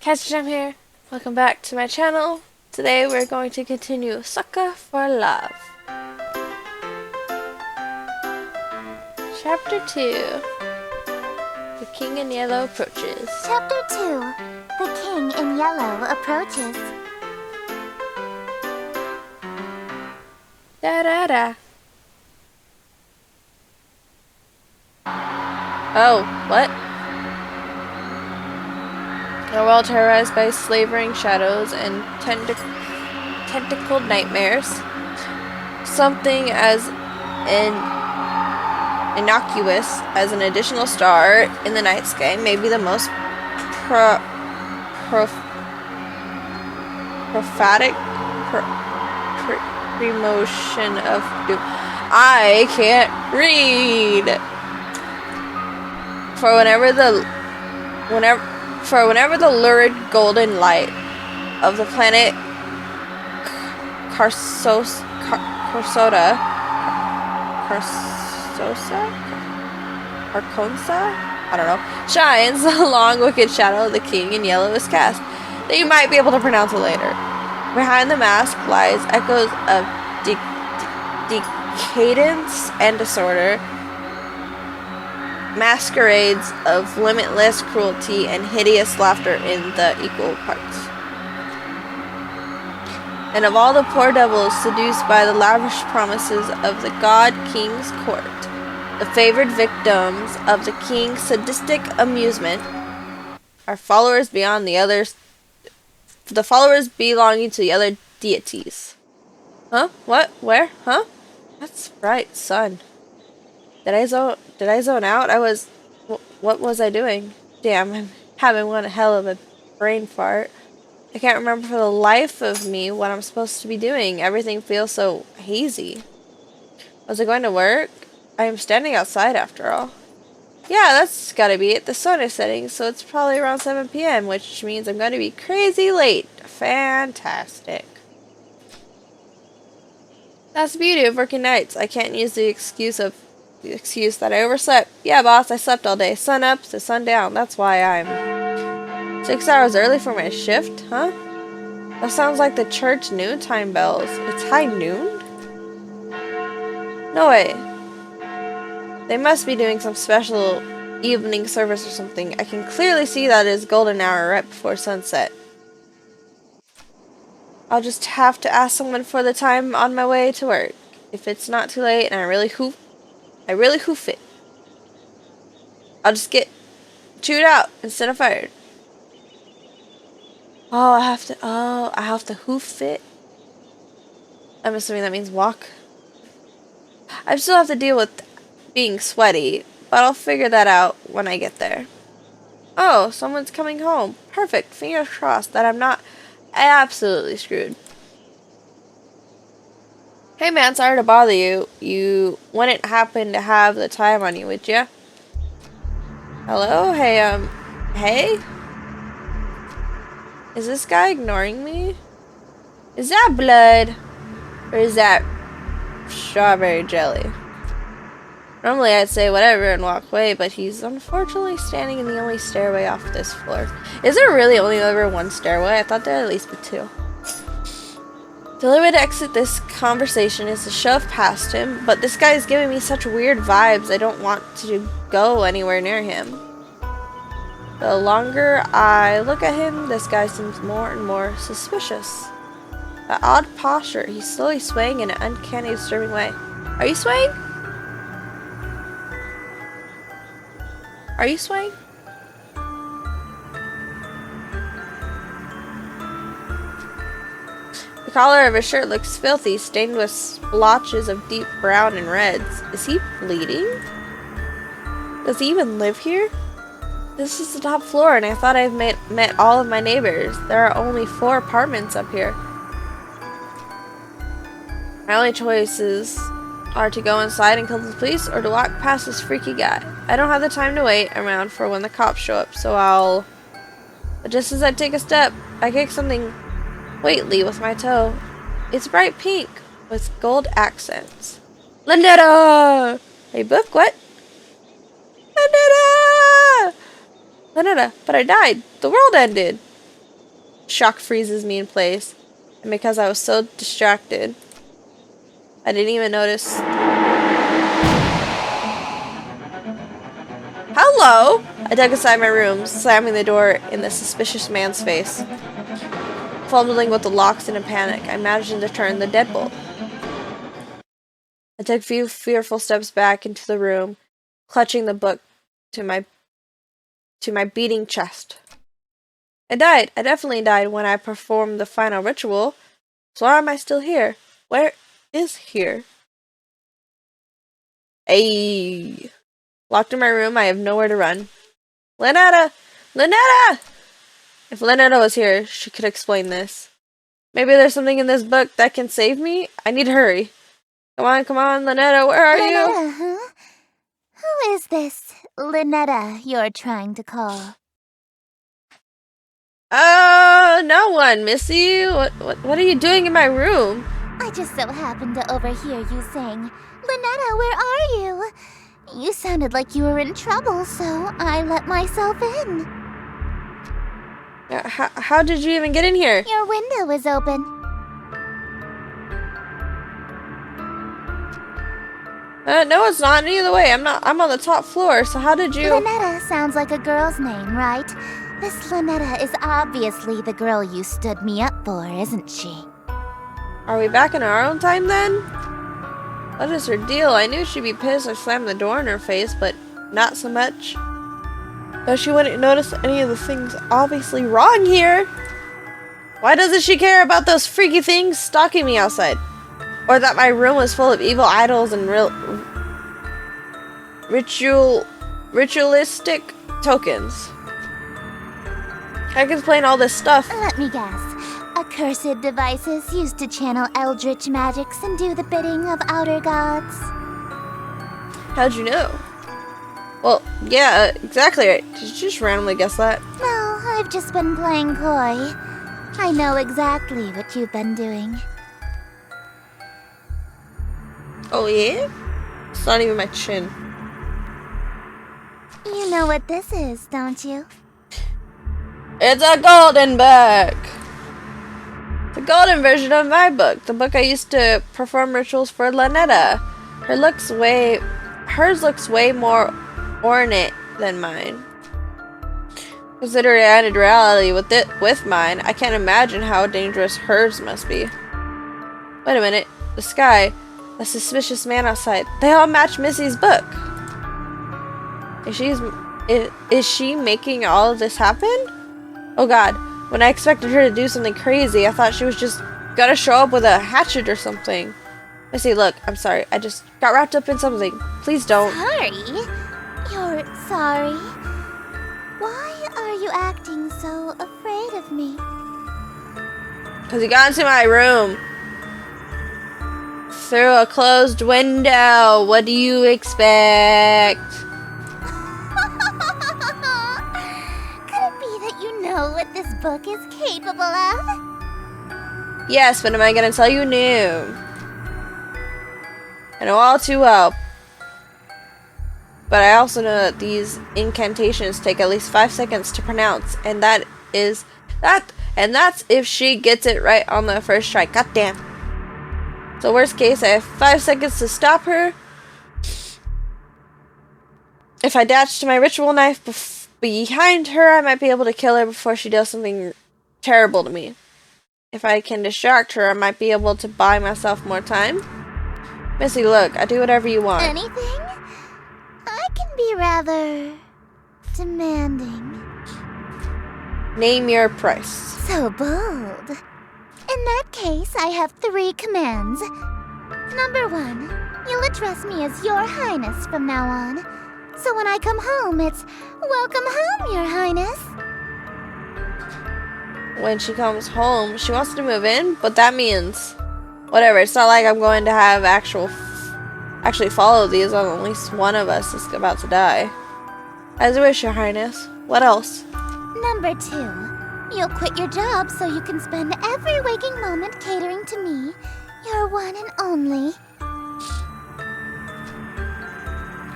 Kattsy.Chams here. Welcome back to my channel. Today we're going to continue Sucker for Love. Chapter 2. The King in Yellow approaches. Chapter 2. The King in Yellow approaches. Da-da-da. Oh, what? A world terrorized by slavering shadows and tentacled nightmares. Something as innocuous as an additional star in the night sky may be the most prophetic premotion of doom. I can't read. For whenever the lurid golden light of the planet Carcosa I don't know, shines, the long wicked shadow of the King in Yellow is cast. That you might be able to pronounce it later. Behind the mask lies echoes of decadence and disorder, masquerades of limitless cruelty and hideous laughter in the equal parts. And of all the poor devils seduced by the lavish promises of the God King's court, the favored victims of the King's sadistic amusement are followers beyond the others, the followers belonging to the other deities. Huh? What? Where? Huh? That's right, son. Did I zone out? What was I doing? Damn, I'm having one hell of a brain fart. I can't remember for the life of me what I'm supposed to be doing. Everything feels so hazy. Was I going to work? I am standing outside after all. Yeah, that's gotta be it. The sun is setting, so it's probably around 7 p.m., which means I'm going to be crazy late. Fantastic. That's the beauty of working nights. I can't use the excuse that I overslept. Yeah, boss, I slept all day. Sun up to sundown. That's why I'm 6 hours early for my shift, huh? That sounds like the church noontime bells. It's high noon? No way. They must be doing some special evening service or something. I can clearly see that it is golden hour right before sunset. I'll just have to ask someone for the time on my way to work. If it's not too late and I really hoof it, I'll just get chewed out instead of fired. Oh, I have to hoof it. I'm assuming that means walk. I still have to deal with being sweaty, but I'll figure that out when I get there. Oh, someone's coming home. Perfect. Fingers crossed that I'm not absolutely screwed. Hey man, sorry to bother you. You wouldn't happen to have the time on you, would ya? Hello? Hey? Is this guy ignoring me? Is that blood? Or is that strawberry jelly? Normally I'd say whatever and walk away, but he's unfortunately standing in the only stairway off this floor. Is there really only ever one stairway? I thought there'd at least be two. The only way to exit this conversation is to shove past him, but this guy is giving me such weird vibes I don't want to go anywhere near him. The longer I look at him, this guy seems more and more suspicious. That odd posture, he's slowly swaying in an uncanny, disturbing way. Are you swaying? Are you swaying? The collar of his shirt looks filthy, stained with splotches of deep brown and reds. Is he bleeding? Does he even live here? This is the top floor, and I thought I've met all of my neighbors. There are only 4 apartments up here. My only choices are to go inside and call the police, or to walk past this freaky guy. I don't have the time to wait around for when the cops show up, so But just as I take a step, I kick something weighty with my toe. It's bright pink, with gold accents. Lynetta! Hey, book, what? Lynetta! Lynetta, but I died. The world ended. Shock freezes me in place. And because I was so distracted, I didn't even notice. Hello! I dug inside my room, slamming the door in the suspicious man's face. Fumbling with the locks in a panic, I managed to turn the deadbolt. I took a few fearful steps back into the room, clutching the book to my beating chest. I died. I definitely died when I performed the final ritual. So why am I still here? Where is here? Ayy. Locked in my room, I have nowhere to run. Lynetta! Lynetta! If Lynetta was here, she could explain this. Maybe there's something in this book that can save me? I need to hurry. Come on, Lynetta, where are you? Lynetta, huh? Who is this Lynetta you're trying to call? No one, Missy. What are you doing in my room? I just so happened to overhear you saying, Lynetta, where are you? You sounded like you were in trouble, so I let myself in. How did you even get in here? Your window was open. No, it's not. Either way, I'm on the top floor. So how did you? Lynetta sounds like a girl's name, right? This Lynetta is obviously the girl you stood me up for, isn't she? Are we back in our own time then? What is her deal? I knew she'd be pissed I slammed the door in her face, but not so much. Though she wouldn't notice any of the things obviously wrong here. Why doesn't she care about those freaky things stalking me outside? Or that my room was full of evil idols and ritualistic tokens? I can explain all this stuff. Let me guess. Accursed devices used to channel eldritch magics and do the bidding of outer gods. How'd you know? Well, yeah, exactly right. Did you just randomly guess that? No, I've just been playing coy. I know exactly what you've been doing. Oh yeah? It's not even my chin. You know what this is, don't you? It's a golden book! The golden version of my book. The book I used to perform rituals for Lynetta. Hers looks way more ornate than mine. Considering I added reality with mine, I can't imagine how dangerous hers must be. Wait a minute. The sky. A suspicious man outside. They all match Missy's book. Is she making all of this happen? Oh god. When I expected her to do something crazy, I thought she was just gonna show up with a hatchet or something. Missy, look, I'm sorry. I just got wrapped up in something. Please don't. Sorry? You're sorry? Why are you acting so afraid of me? Because you got into my room. Through a closed window. What do you expect? Could it be that you know what this book is capable of? Yes, but am I going to tell you no? I know all too well. But I also know that these incantations take at least 5 seconds to pronounce, and that's if she gets it right on the first try. God damn. So worst case, I have 5 seconds to stop her. If I dash to my ritual knife behind her, I might be able to kill her before she does something terrible to me. If I can distract her, I might be able to buy myself more time. Missy, look, I do whatever you want. Anything? I can be rather demanding. Name your price. So bold. In that case, I have 3 commands. Number 1, you'll address me as Your Highness from now on. So when I come home, it's welcome home, Your Highness. When she comes home, she wants to move in, but that means whatever. It's not like I'm going to have actually follow these on at least one of us is about to die. As you wish, Your Highness. What else? Number 2. You'll quit your job so you can spend every waking moment catering to me, your one and only.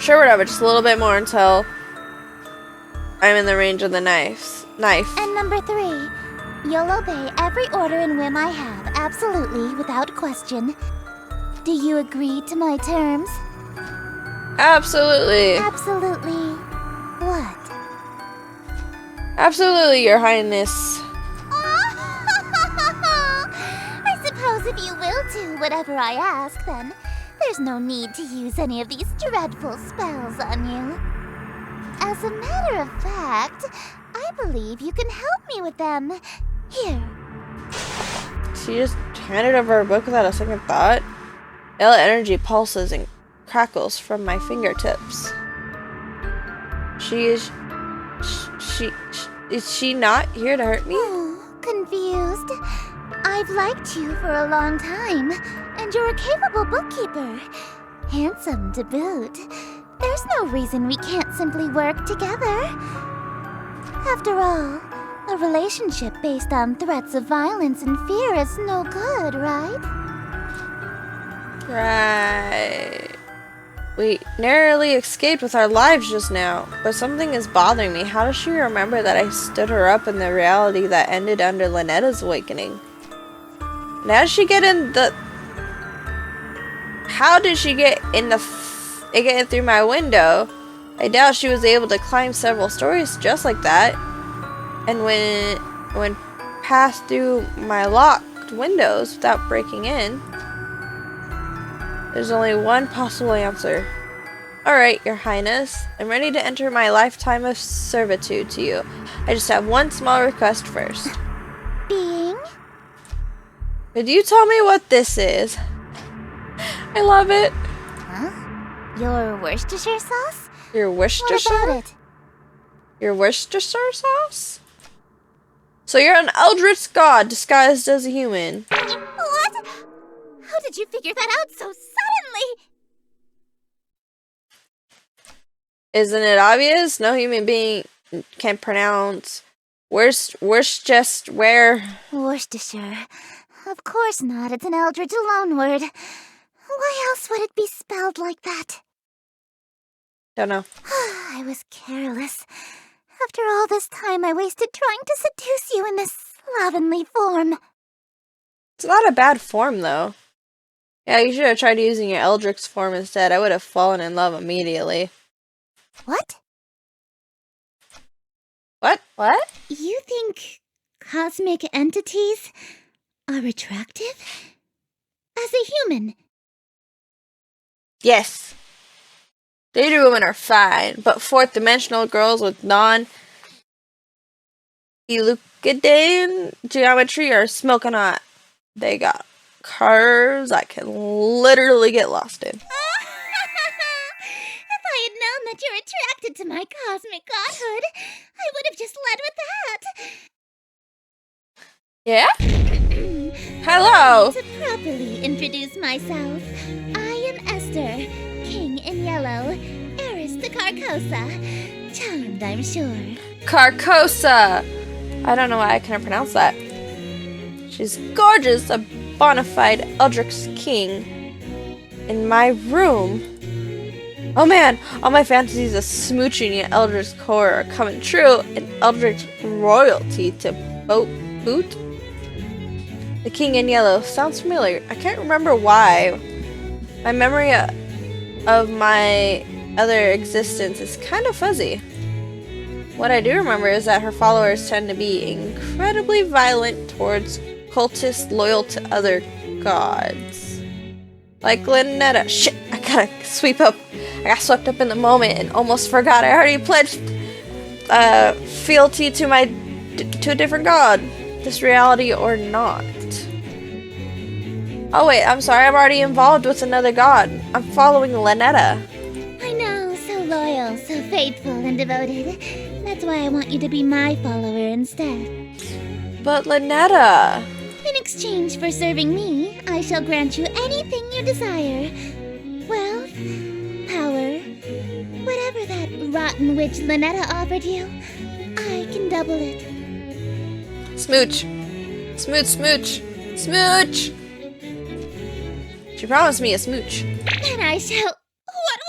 Sure, whatever. Just a little bit more until I'm in the range of the knife. And number 3, You'll obey every order and whim I have, absolutely, without question. Do you agree to my terms? Absolutely. Absolutely. What? Absolutely, Your Highness. I suppose if you will do whatever I ask, then there's no need to use any of these dreadful spells on you. As a matter of fact, I believe you can help me with them. Here. She just handed over her book without a second thought. Ill energy pulses and crackles from my fingertips. Is she not here to hurt me? Oh, confused. I've liked you for a long time, and you're a capable bookkeeper. Handsome to boot. There's no reason we can't simply work together. After all, a relationship based on threats of violence and fear is no good, right? Right. We narrowly escaped with our lives just now, but something is bothering me. How does she remember that I stood her up in the reality that ended under Linetta's awakening? And how did she get in the... How did she get in the... get in through my window? I doubt she was able to climb several stories just like that. And when passed through my locked windows without breaking in. There's only one possible answer. Alright, Your Highness. I'm ready to enter my lifetime of servitude to you. I just have one small request first. Being? Could you tell me what this is? I love it. Huh? Your Worcestershire sauce? Your Worcestershire? What about it? Your Worcestershire sauce? So you're an eldritch god disguised as a human. What? How did you figure that out so suddenly? Isn't it obvious? No human being can pronounce Worcestershire. Of course not. It's an eldritch loanword. Why else would it be spelled like that? Don't know. I was careless. After all this time I wasted trying to seduce you in this slovenly form. It's not a bad form, though. Yeah, you should have tried using your Eldritch form instead. I would have fallen in love immediately. What? What? You think cosmic entities are attractive? As a human? Yes. Data women are fine, but fourth dimensional girls with non-Euclidean geometry are smoking hot. They got curves I can literally get lost in. If I had known that you're attracted to my cosmic godhood, I would have just led with that. Yeah? Hello! To properly introduce myself, I am Estir, King in Yellow, heiress to Carcosa. Charmed, I'm sure. Carcosa! I don't know why I can't pronounce that. She's gorgeous, a bona fide Eldritch king. In my room. Oh man, all my fantasies of smooching an Eldritch core are coming true, and Eldritch royalty to boot. The King in Yellow sounds familiar. I can't remember why. My memory of my other existence is kind of fuzzy. What I do remember is that her followers tend to be incredibly violent towards cultists loyal to other gods. Like Linetta. Shit, I got swept up in the moment and almost forgot I already pledged fealty to a different god. This reality or not. Oh wait, I'm sorry, I'm already involved with another god. I'm following Linetta. I know, so loyal, so faithful and devoted. That's why I want you to be my follower instead. But Linetta... In exchange for serving me, I shall grant you anything you desire. Wealth, power, whatever that rotten witch Linetta offered you, I can double it. Smooch. Smooch. She promised me a smooch. And I shall... What?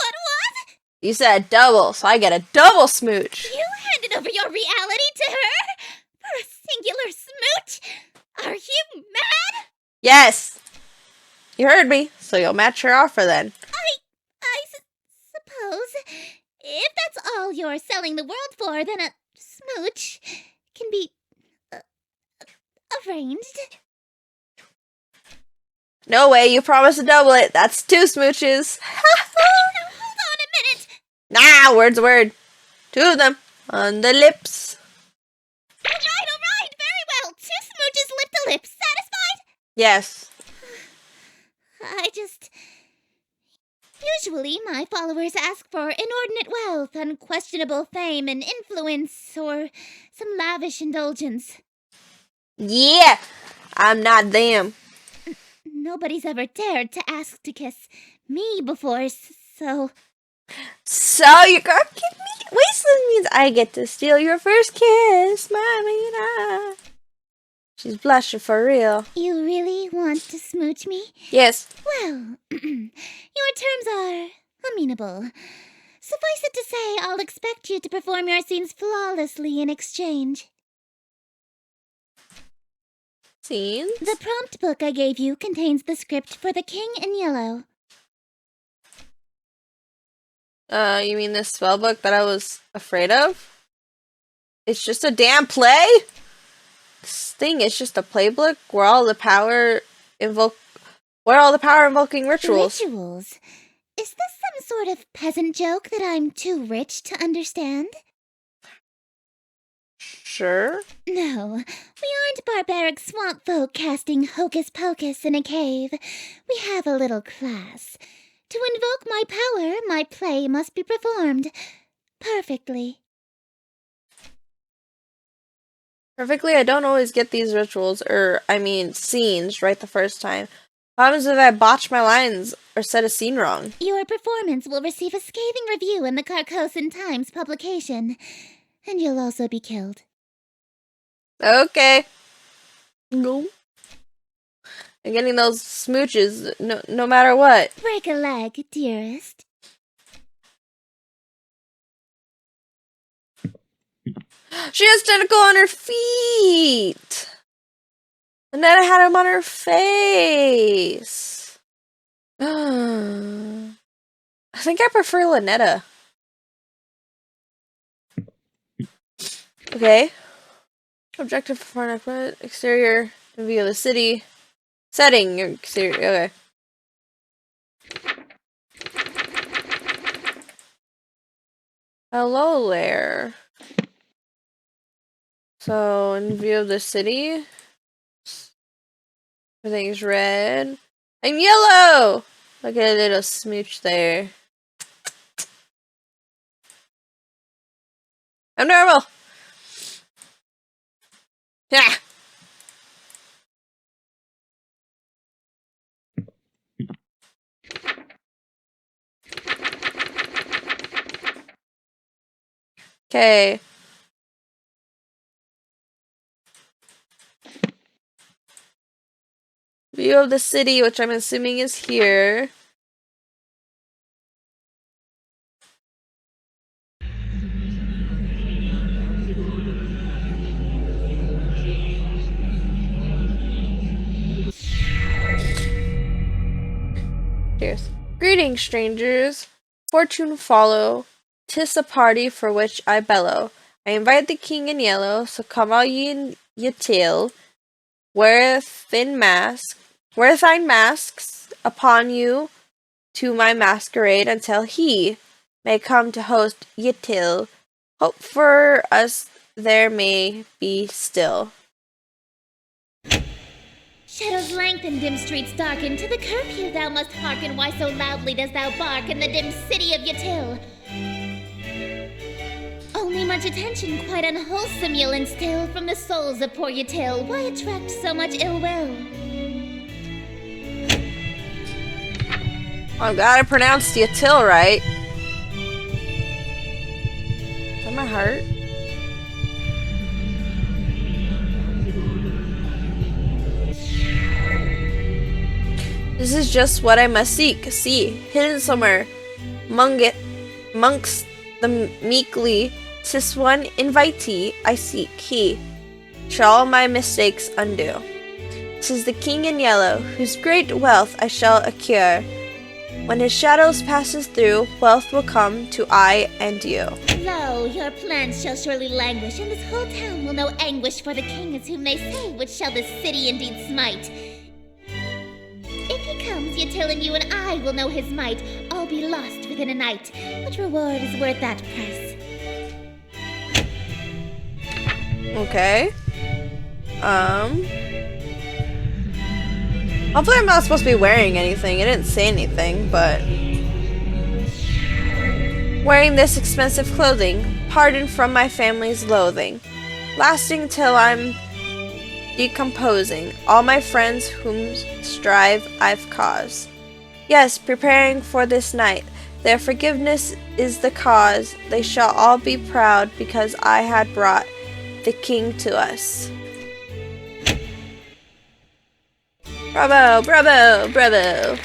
You said double, so I get a double smooch. You handed over your reality to her? For a singular smooch? Yes! You heard me, so you'll match her offer then. Suppose. If that's all you're selling the world for, then a smooch can be arranged. No way, you promised to double it. That's 2 smooches. Now, hold on a minute. Nah, word's a word. 2 of them on the lips. All right, very well. 2 smooches lip to lip. Satisfied? Yes. Usually, my followers ask for inordinate wealth, unquestionable fame and influence, or some lavish indulgence. Yeah, I'm not them. Nobody's ever dared to ask to kiss me before, so... So you're gonna give me wasteland means I get to steal your first kiss, Mamina. She's blushing for real. You really want to smooch me? Yes. Well, your terms are amenable. Suffice it to say, I'll expect you to perform your scenes flawlessly in exchange. Scenes? The prompt book I gave you contains the script for The King in Yellow. You mean this spell book that I was afraid of? It's just a damn play? This thing is just a playbook where all the power invoking rituals. Rituals? Is this some sort of peasant joke that I'm too rich to understand? Sure. No, we aren't barbaric swamp folk casting hocus pocus in a cave. We have a little class. To invoke my power, my play must be performed perfectly. Perfectly, I don't always get these rituals, scenes right the first time. Problems if I botch my lines or set a scene wrong. Your performance will receive a scathing review in the Carcosan Times publication, and you'll also be killed. Okay. No. I'm getting those smooches no matter what. Break a leg, dearest. She has tentacle on her feet. And then I had him on her face. I think I prefer Lynetta. Okay. Objective for an exterior view of the city. Setting your exterior. Okay. Hello there. So, in view of the city, everything's red. I'm yellow! Look at a little smooch there. I'm normal! Yeah! Okay. View of the city, which I'm assuming is here. Cheers. Greetings, strangers. Fortune follow. 'Tis a party for which I bellow. I invite the king in yellow, so come all ye in ye tail. Wear thine masks upon you to my masquerade until he may come to host ye till. Hope for us there may be still. Shadows lengthen, dim streets darken. To the curfew thou must hearken. Why so loudly dost thou bark in the dim city of Yatil? Only much attention, quite unwholesome, you'll instill from the souls of poor Yatil. Why attract so much ill will? I'm glad I pronounced Yatil right. Is that my heart? This is just what I must seek. See, hidden somewhere, amongst the meekly, 'tis one invitee I seek. He shall all my mistakes undo. 'Tis the king in yellow, whose great wealth I shall accrue. When his shadows passes through, wealth will come to I and you. Lo, your plans shall surely languish, and this whole town will know anguish for the king is whom they say, which shall this city indeed smite. If he comes, ye tell him you and I will know his might, all be lost within a night. What reward is worth that price? Okay. Hopefully I'm not supposed to be wearing anything. It didn't say anything, but... Wearing this expensive clothing, pardon from my family's loathing. Lasting till I'm decomposing. All my friends whom strive I've caused. Yes, preparing for this night. Their forgiveness is the cause. They shall all be proud because I had brought the king to us. Bravo, bravo, bravo.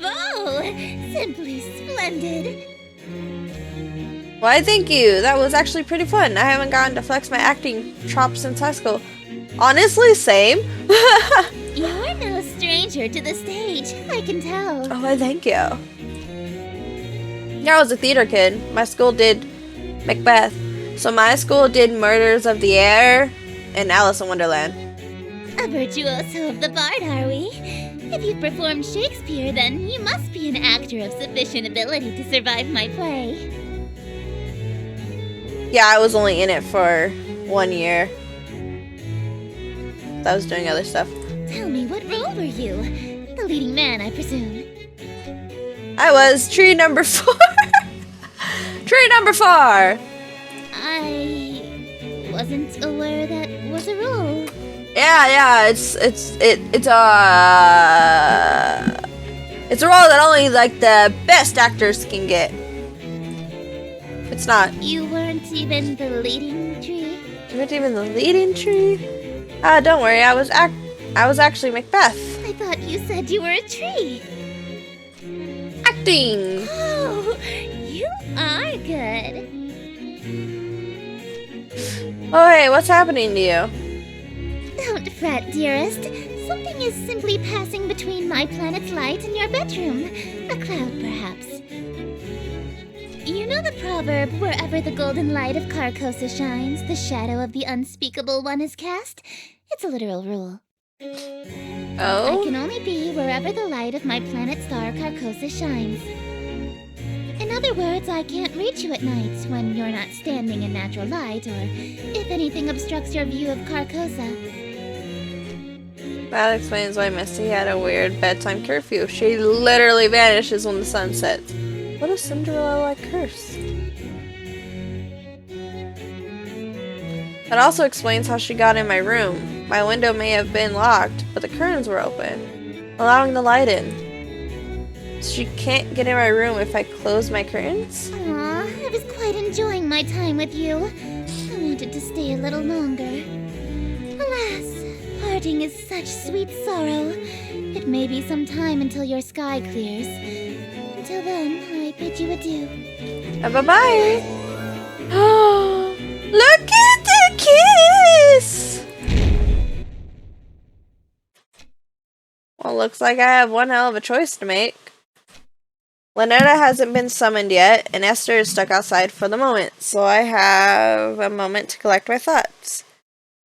Bravo! Simply splendid. Why, thank you. That was actually pretty fun. I haven't gotten to flex my acting chops since high school. Honestly, same. You're no stranger to the stage, I can tell. Oh, why, thank you. Yeah, I was a theater kid. My school did Macbeth. So my school did Murders of the Air and Alice in Wonderland. A virtuoso of the bard, are we? If you've performed Shakespeare, then you must be an actor of sufficient ability to survive my play. Yeah, I was only in it for 1 year. I was doing other stuff. Tell me, what role were you? The leading man, I presume. I was tree number 4. Tree number 4. I wasn't aware that was a rule. Yeah, it's a role that only like the best actors can get. It's not. You weren't even the leading tree? You weren't even the leading tree? Don't worry, I was actually Macbeth. I thought you said you were a tree. Acting. Oh, you are good. Oh hey, what's happening to you? Don't fret, dearest. Something is simply passing between my planet's light and your bedroom. A cloud, perhaps. You know the proverb, wherever the golden light of Carcosa shines, the shadow of the unspeakable one is cast? It's a literal rule. Oh? I can only be wherever the light of my planet star Carcosa shines. In other words, I can't reach you at night when you're not standing in natural light, or if anything obstructs your view of Carcosa. That explains why Misty had a weird bedtime curfew. She literally vanishes when the sun sets. What a Cinderella-like curse. That also explains how she got in my room. My window may have been locked, but the curtains were open, allowing the light in. She can't get in my room if I close my curtains? Aw, I was quite enjoying my time with you. I wanted to stay a little longer. Alas, parting is such sweet sorrow. It may be some time until your sky clears. Until then, I bid you adieu. Bye-bye. Look at the kiss! Well, looks like I have one hell of a choice to make. Lynetta hasn't been summoned yet, and Estir is stuck outside for the moment, so I have a moment to collect my thoughts.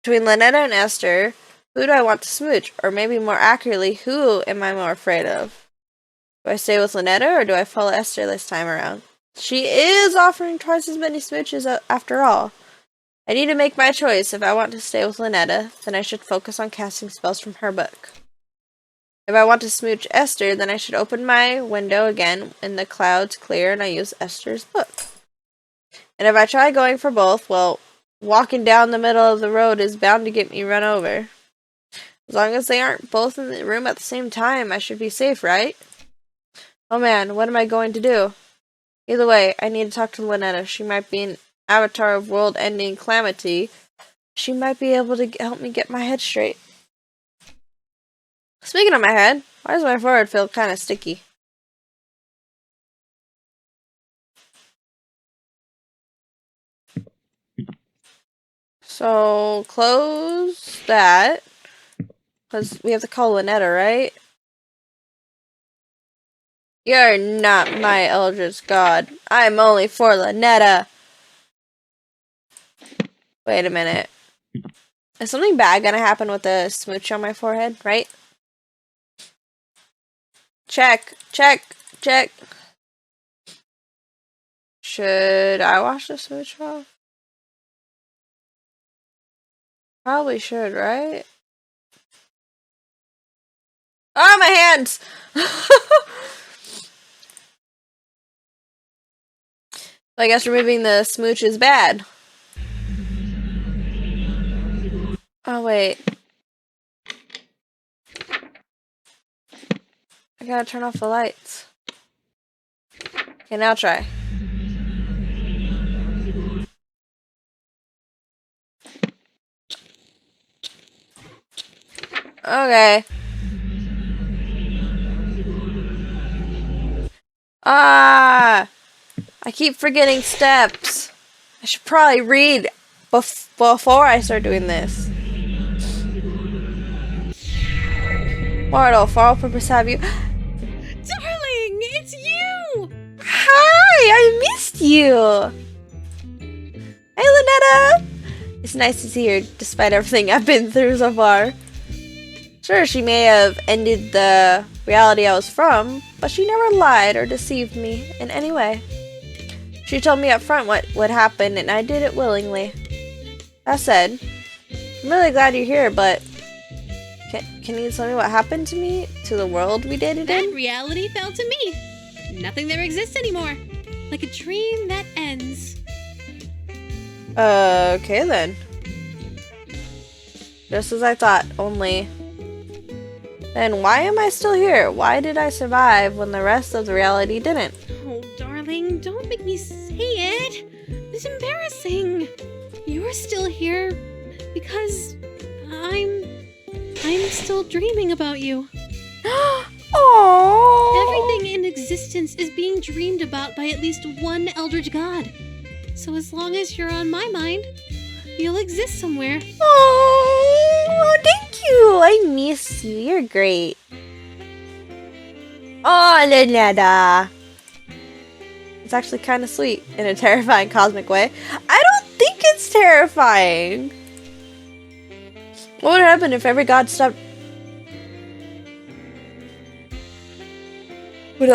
Between Lynetta and Estir, who do I want to smooch? Or maybe more accurately, who am I more afraid of? Do I stay with Lynetta, or do I follow Estir this time around? She is offering twice as many smooches after all. I need to make my choice. If I want to stay with Lynetta, then I should focus on casting spells from her book. If I want to smooch Estir, then I should open my window again when the clouds clear and I use Estir's book. And if I try going for both, well, walking down the middle of the road is bound to get me run over. As long as they aren't both in the room at the same time, I should be safe, right? Oh man, what am I going to do? Either way, I need to talk to Lynetta. She might be an avatar of world-ending calamity. She might be able to help me get my head straight. Speaking of my head, why does my forehead feel kind of sticky? So, close that. Because we have to call Lynetta, right? You're not my Eldritch God. I'm only for Lynetta. Wait a minute. Is something bad gonna happen with the smooch on my forehead, right? Check, check, check. Should I wash the smooch off? Probably should, right? Oh, my hands! I guess removing the smooch is bad. Oh, wait. I gotta turn off the lights. Okay, now try. Okay. Ah! I keep forgetting steps. I should probably read before I start doing this. Mortal, for all purpose have you. Darling, it's you! Hi, I missed you. Hey, Lynetta. It's nice to see her, despite everything I've been through so far. Sure, she may have ended the reality I was from, but she never lied or deceived me in any way. She told me up front what would happen, and I did it willingly. That said, I'm really glad you're here, but can you tell me what happened to me, to the world we dated That in? reality fell to me. Nothing there exists anymore. Like a dream that ends. Okay then. Just as I thought, only... Then why am I still here? Why did I survive when the rest of the reality didn't? Oh, darling, don't make me say it. It's embarrassing. You're still here because I'm still dreaming about you. Aww. Everything in existence is being dreamed about by at least one Eldritch God. So as long as you're on my mind, you'll exist somewhere. Oh, thank you. I miss you. You're great. Oh, Lynetta. It's actually kind of sweet in a terrifying cosmic way. I don't think it's terrifying. What would happen if every god stopped... What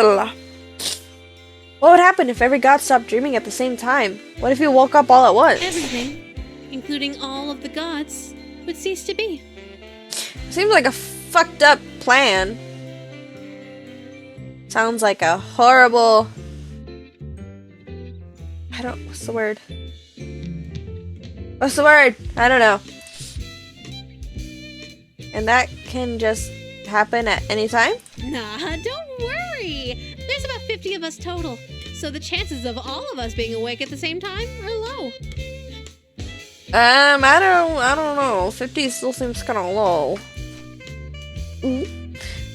would happen if every god stopped dreaming at the same time? What if you woke up all at once? Everything, including all of the gods, would cease to be. Seems like a fucked up plan. Sounds like a horrible... what's the word? What's the word? I don't know. And that can just happen at any time? Nah, don't worry. There's about 50 of us total, so the chances of all of us being awake at the same time are low. I don't know. 50 still seems kind of low.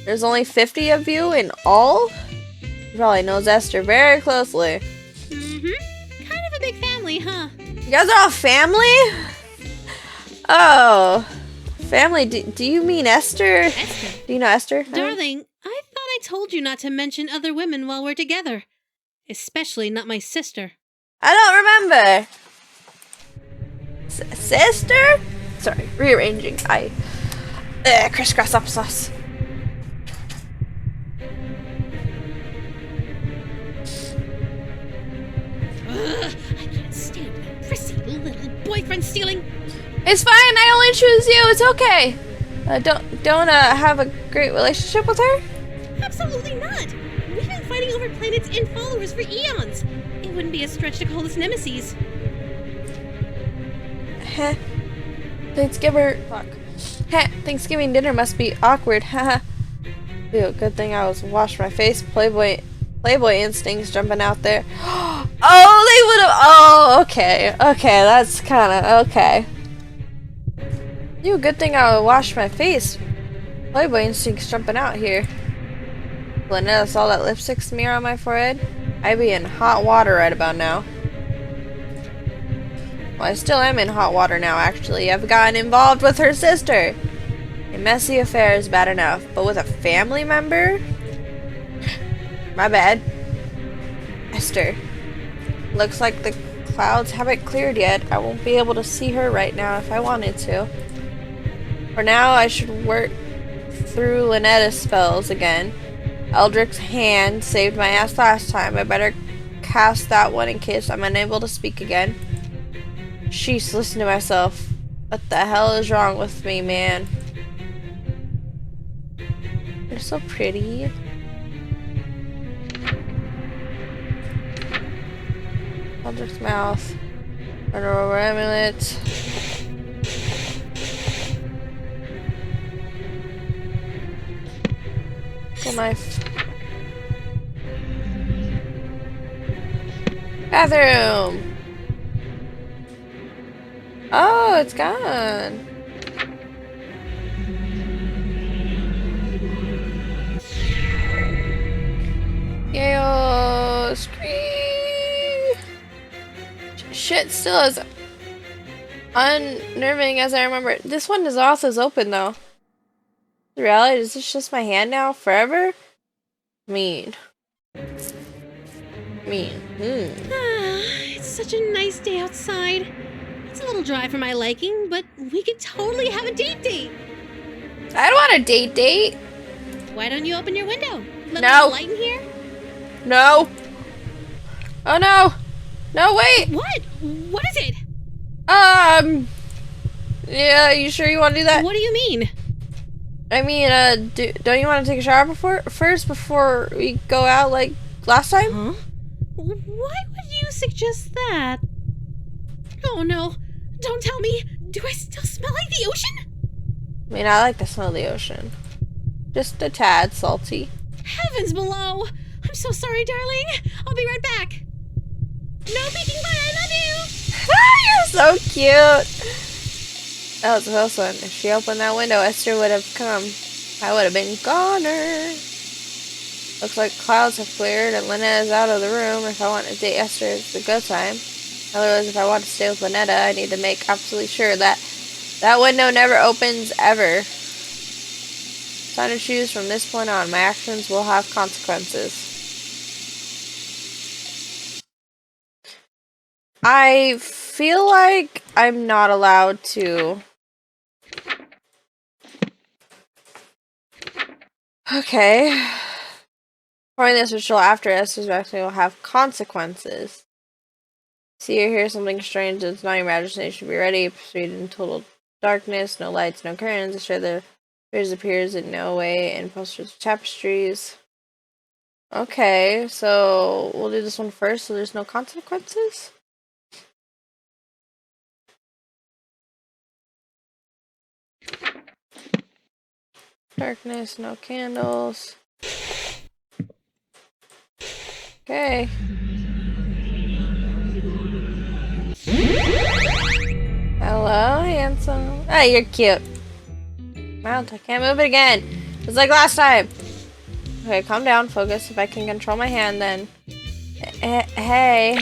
There's only 50 of you in all? He probably knows Estir very closely. Mm-hmm. Kind of a big family, huh? You guys are all family? Oh. Family, do you mean Estir? Estir? Do you know Estir? Darling, I thought I told you not to mention other women while we're together. Especially not my sister. I don't remember. Sister? Sorry, rearranging. Crisscross applesauce. Ugh, I can't stand that prissy little boyfriend stealing. It's fine. I only choose you. It's okay. Don't have a great relationship with her? Absolutely not. We've been fighting over planets and followers for eons. It wouldn't be a stretch to call us nemesis. Heh. Thanksgiving dinner must be awkward. Haha. Ew, good thing I was washed my face. Playboy instincts jumping out there. Oh, they would have. Oh, okay. Okay, that's kind of okay. Ew, good thing I washed my face. Playboy instincts jumping out here. Lynetta saw that lipstick smear on my forehead. I'd be in hot water right about now. Well, I still am in hot water now, actually. I've gotten involved with her sister. A messy affair is bad enough, but with a family member? My bad. Estir. Looks like the clouds haven't cleared yet. I won't be able to see her right now if I wanted to. For now, I should work through Lynette's spells again. Eldric's hand saved my ass last time. I better cast that one in case I'm unable to speak again. Sheesh, listen to myself. What the hell is wrong with me, man? You're so pretty. Eldric's mouth. Underwater amulet. Knife. Bathroom. Oh, it's gone. Yayo, scream. Shit still as unnerving as I remember. This one is also open though. The reality is this just my hand now forever? Mean. It's such a nice day outside. It's a little dry for my liking, but we could totally have a date. I don't want a date. Why don't you open your window? Let No. me light in here? No. Oh no. No, wait. What? What is it? Yeah, you sure you want to do that? What do you mean? I mean, don't you want to take a shower before we go out like last time? Huh? Why would you suggest that? Oh no, don't tell me. Do I still smell like the ocean? I mean, I like the smell of the ocean. Just a tad salty. Heavens below! I'm so sorry, darling. I'll be right back. No peeking, bye, I love you! You're so cute! That was Wilson. If she opened that window, Estir would have come. I would have been goner. Looks like clouds have cleared and Lynette is out of the room. If I want to date Estir, it's a good time. Otherwise, if I want to stay with Lynetta, I need to make absolutely sure that that window never opens ever. Time to choose from this point on. My actions will have consequences. I feel like I'm not allowed to. Okay. Pouring this ritual after Estir's vaccine will have consequences. See or hear something strange that's not your imagination. Be ready. Proceed in total darkness. No lights, no curtains. Ensure there appears in no way in posters or tapestries. Okay, so we'll do this one first so there's no consequences. Darkness, no candles. Okay. Hello, handsome. Oh, you're cute. Mount, I can't move it again. Just like last time. Okay, calm down, focus. If I can control my hand, then... Hey.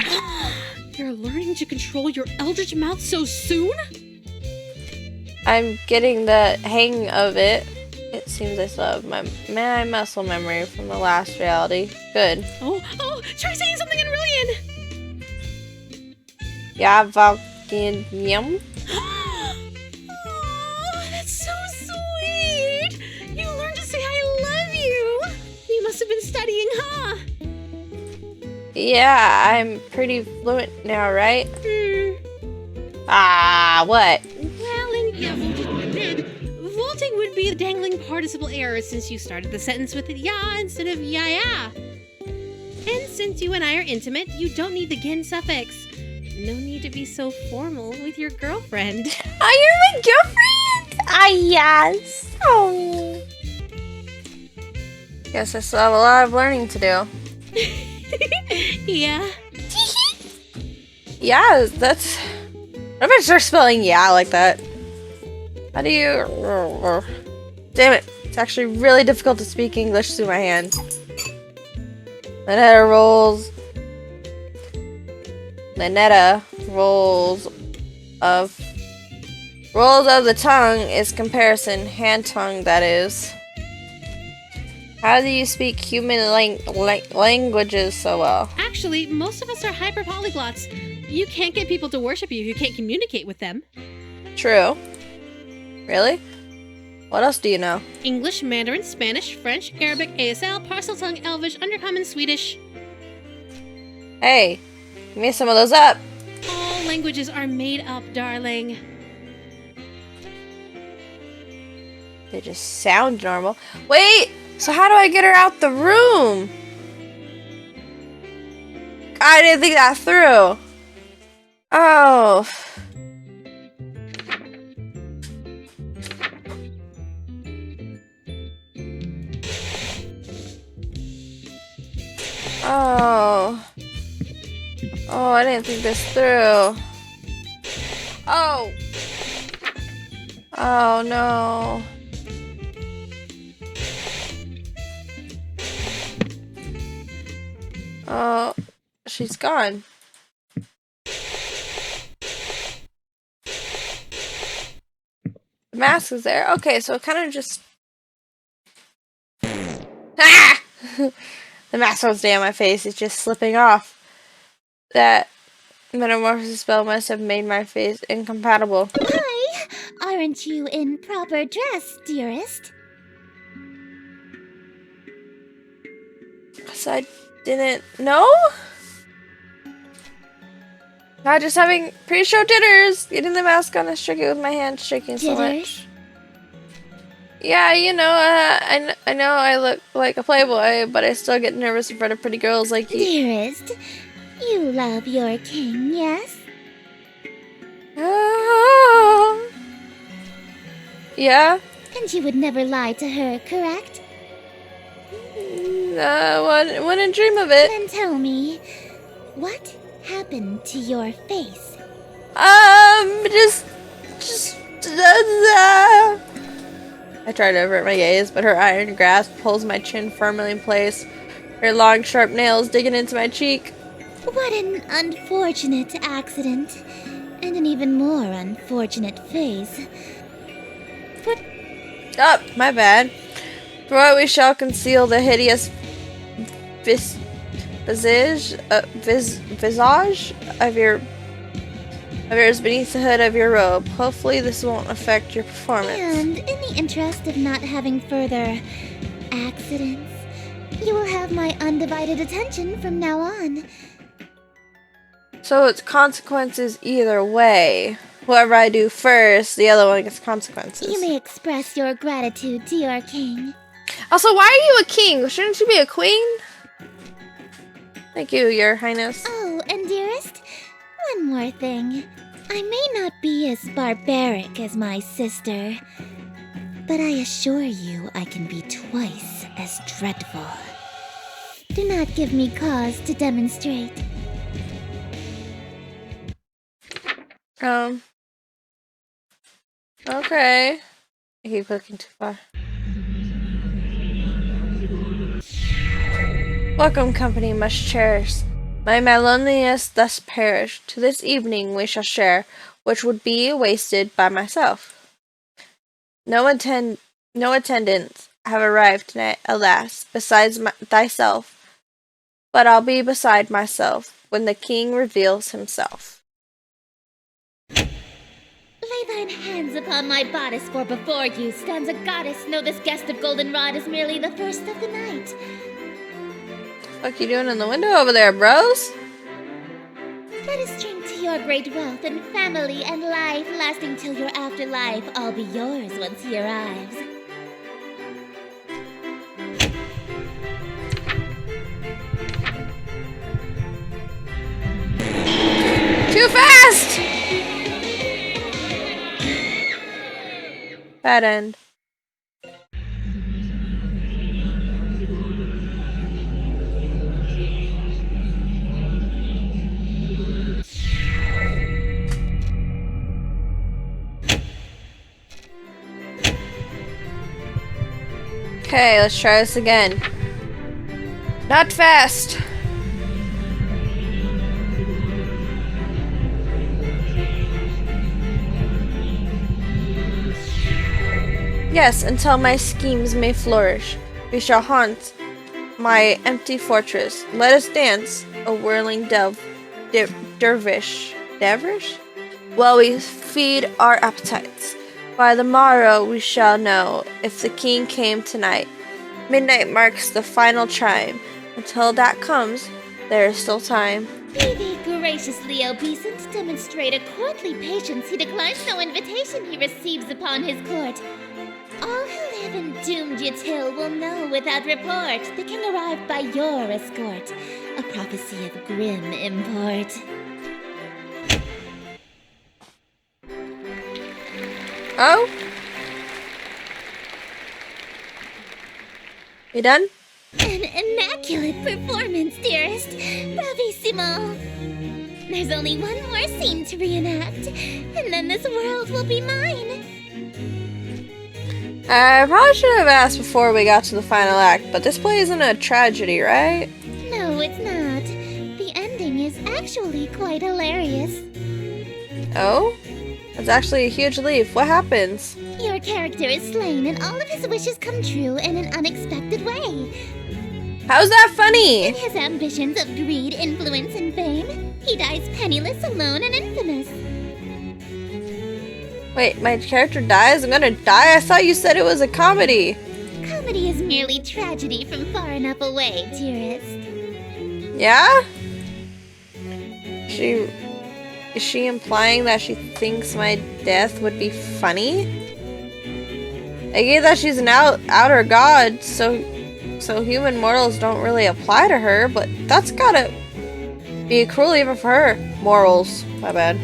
You're learning to control your eldritch mouth so soon? I'm getting the hang of it. It seems I still have my muscle memory from the last reality. Good. Oh, try saying something in Rillian! Yeah, Valkyrian Yum. Oh, that's so sweet! You learned to say I love you! You must have been studying, huh? Yeah, I'm pretty fluent now, right? What? Well, vaulting would be a dangling participle error since you started the sentence with yeah instead of yeah. And since you and I are intimate, you don't need the gin suffix. No need to be so formal with your girlfriend. Oh, you're my girlfriend? Yes. Oh. Guess I still have a lot of learning to do. Yeah. Yeah, that's... What if I start spelling yeah like that? How do you... Damn it. It's actually really difficult to speak English through my hand. Lynetta rolls of rolls of the tongue is comparison, hand tongue that is. How do you speak human languages so well? Actually, most of us are hyper polyglots. You can't get people to worship you if you can't communicate with them. True. Really? What else do you know? English, Mandarin, Spanish, French, Arabic, ASL, Parseltongue, Elvish, Undercommon, Swedish. Hey, give me some of those up. All languages are made up, darling. They just sound normal. Wait! So how do I get her out the room? I didn't think that through. Oh. Oh. Oh, I didn't think this through. Oh. Oh no. Oh, she's gone. The mask is there. Okay, so it kind of just... Ah! The mask won't stay on my face. It's just slipping off. That metamorphosis spell must have made my face incompatible. Why? Aren't you in proper dress, dearest? So I didn't know? Not just having pre-show jitters. Getting the mask on is tricky with my hands shaking so much. Yeah, you know, I know I look like a playboy, but I still get nervous in front of pretty girls like you. Dearest, you love your king, yes? Oh. Yeah? And you would never lie to her, correct? Wouldn't dream of it. Then tell me, what happened to your face? I try to avert my gaze, but her iron grasp pulls my chin firmly in place. Her long, sharp nails digging into my cheek. What an unfortunate accident. And an even more unfortunate face. Oh, my bad. For we shall conceal the hideous visage of yours beneath the hood of your robe. Hopefully this won't affect your performance. And in the interest of not having further accidents, you will have my undivided attention from now on. So it's consequences either way. Whoever I do first, the other one gets consequences. You may express your gratitude to your king. Also, why are you a king? Shouldn't you be a queen? Thank you, Your Highness. Oh, and dearest, one more thing. I may not be as barbaric as my sister, but I assure you I can be twice as dreadful. Do not give me cause to demonstrate. Okay. I keep looking too far. Welcome, company much cherished. May my loneliness thus perish. To this evening we shall share, which would be wasted by myself. No attendants have arrived tonight, alas, besides thyself. But I'll be beside myself when the king reveals himself. Lay thine hands upon my bodice, for before you stands a goddess. Know this guest of goldenrod is merely the first of the night. What you doing in the window over there, bros? Let us drink to your great wealth and family and life, lasting till your afterlife. I'll be yours once he arrives. Too fast! Bad end. Okay, let's try this again. Not fast. Yes, until my schemes may flourish. We shall haunt my empty fortress. Let us dance, a whirling dervish. Dervish? While we feed our appetites. By the morrow we shall know if the king came tonight. Midnight marks the final chime. Until that comes, there is still time. Be thee graciously obeisant, demonstrate a courtly patience. He declines no invitation he receives upon his court. All who live in doomed Yatil will know without report the king arrived by your escort. A prophecy of grim import. Oh? You done? An immaculate performance, dearest. Bravissimo. There's only one more scene to reenact, and then this world will be mine. I probably should have asked before we got to the final act, but this play isn't a tragedy, right? No, it's not. The ending is actually quite hilarious. Oh? That's actually a huge leap. What happens? Your character is slain, and all of his wishes come true in an unexpected way. How's that funny? In his ambitions of greed, influence, and fame, he dies penniless, alone, and infamous. Wait, my character dies? I'm gonna die? I thought you said it was a comedy. Comedy is merely tragedy from far enough away, dearest. Yeah? Is she implying that she thinks my death would be funny? I get that she's an outer god, so human mortals don't really apply to her, but that's gotta be cruel even for her. Morals, my bad.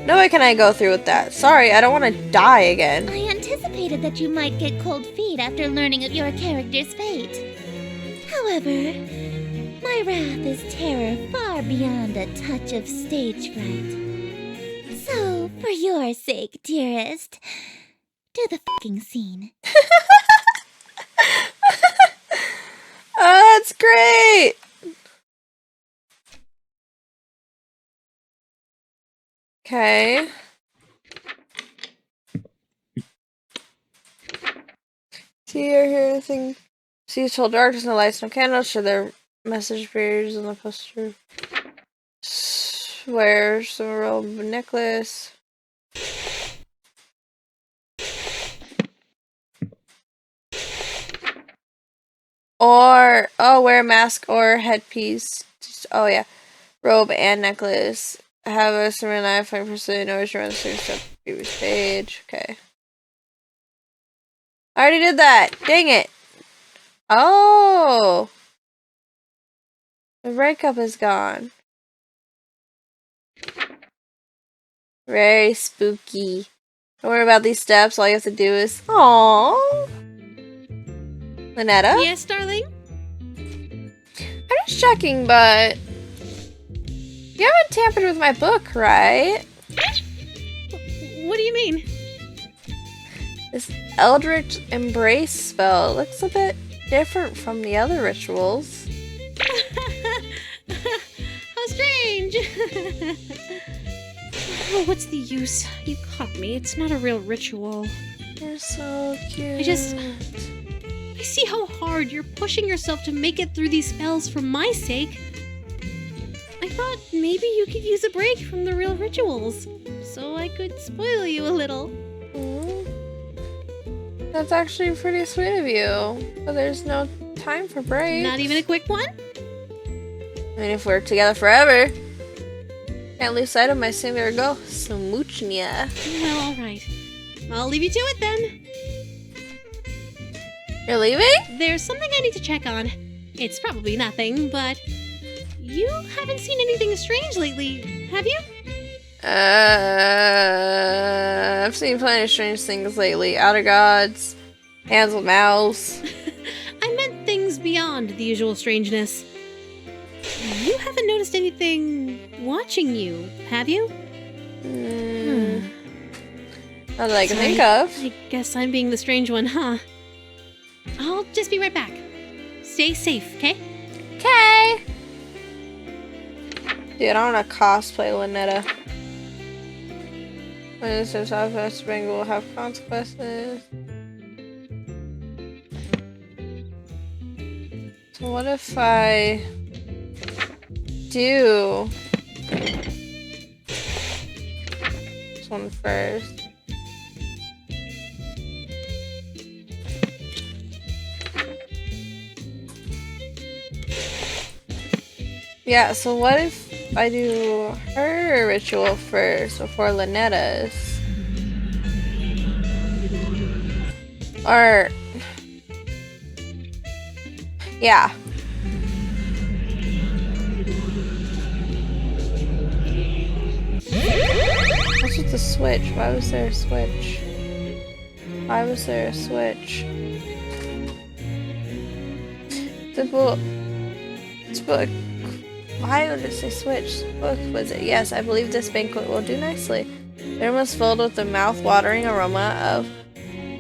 No way can I go through with that. Sorry, I don't want to die again. I anticipated that you might get cold feet after learning of your character's fate. However, my wrath is terror far beyond a touch of stage fright. So, for your sake, dearest, do the fucking scene. Oh, that's great! Okay. See here, anything. See total darkness, no lights, no candles. Show their message barriers on the poster. Wears a robe necklace. Or, oh, wear a mask or headpiece. Oh, yeah. Robe and necklace. Have a certain knife, 5% notice you're on the same step previous page. Okay. I already did that. Dang it. Oh. The red cup is gone. Very spooky. Don't worry about these steps. All you have to do is... Aww. Lynetta? Yes, darling? I'm just checking, but... You haven't tampered with my book, right? What do you mean? This Eldritch Embrace spell looks a bit different from the other rituals. How strange! Oh, what's the use? You caught me. It's not a real ritual. You're so cute. I see how hard you're pushing yourself to make it through these spells for my sake. I thought maybe you could use a break from the real rituals, so I could spoil you a little. That's actually pretty sweet of you, but there's no time for breaks. Not even a quick one? I mean, if we're together forever, can't lose sight of my singular goal. Smoochnia. Well, alright. I'll leave you to it then. You're leaving? There's something I need to check on. It's probably nothing, but... You haven't seen anything strange lately, have you? I've seen plenty of strange things lately. Outer gods, hands with mouths. I meant things beyond the usual strangeness. You haven't noticed anything watching you, have you? Not that I can Sorry. think of. I guess I'm being the strange one, huh? I'll just be right back. Stay safe, okay? Okay. Dude, I want to cosplay Lynetta. When this is Southwest Spring will have consequences. So what if I do this one first? Yeah, so what if I do her ritual first before Lynetta's? Or... yeah. What's with the switch? Why was there a switch? Why was there a switch? The book... This book... Why would it say switch? Book was it? Yes, I believe this banquet will do nicely. The room was filled with the mouth-watering aroma of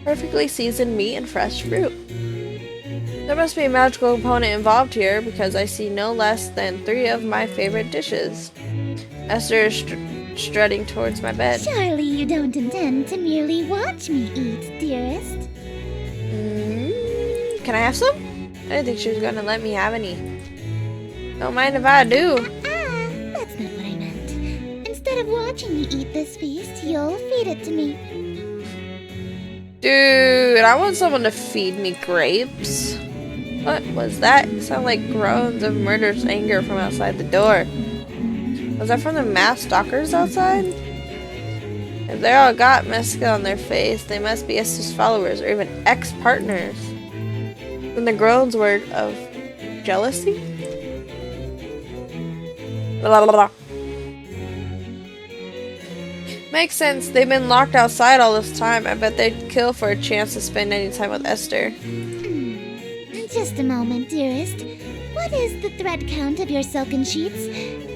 perfectly seasoned meat and fresh fruit. There must be a magical component involved here because I see no less than 3 of my favorite dishes. Estir is strutting towards my bed. Surely you don't intend to merely watch me eat, dearest. Can I have some? I didn't think she was going to let me have any. Don't mind if I do. That's not what I meant. Instead of watching me eat this feast, you'll feed it to me. Dude, I want someone to feed me grapes. What was that? It sounded like groans of murderous anger from outside the door. Was that from the masked stalkers outside? If they all got mascara on their face, they must be Estes followers or even ex-partners. And the groans were of jealousy? Blah, blah, blah. Makes sense. They've been locked outside all this time. I bet they'd kill for a chance to spend any time with Estir. Just a moment, dearest. What is the thread count of your silken sheets?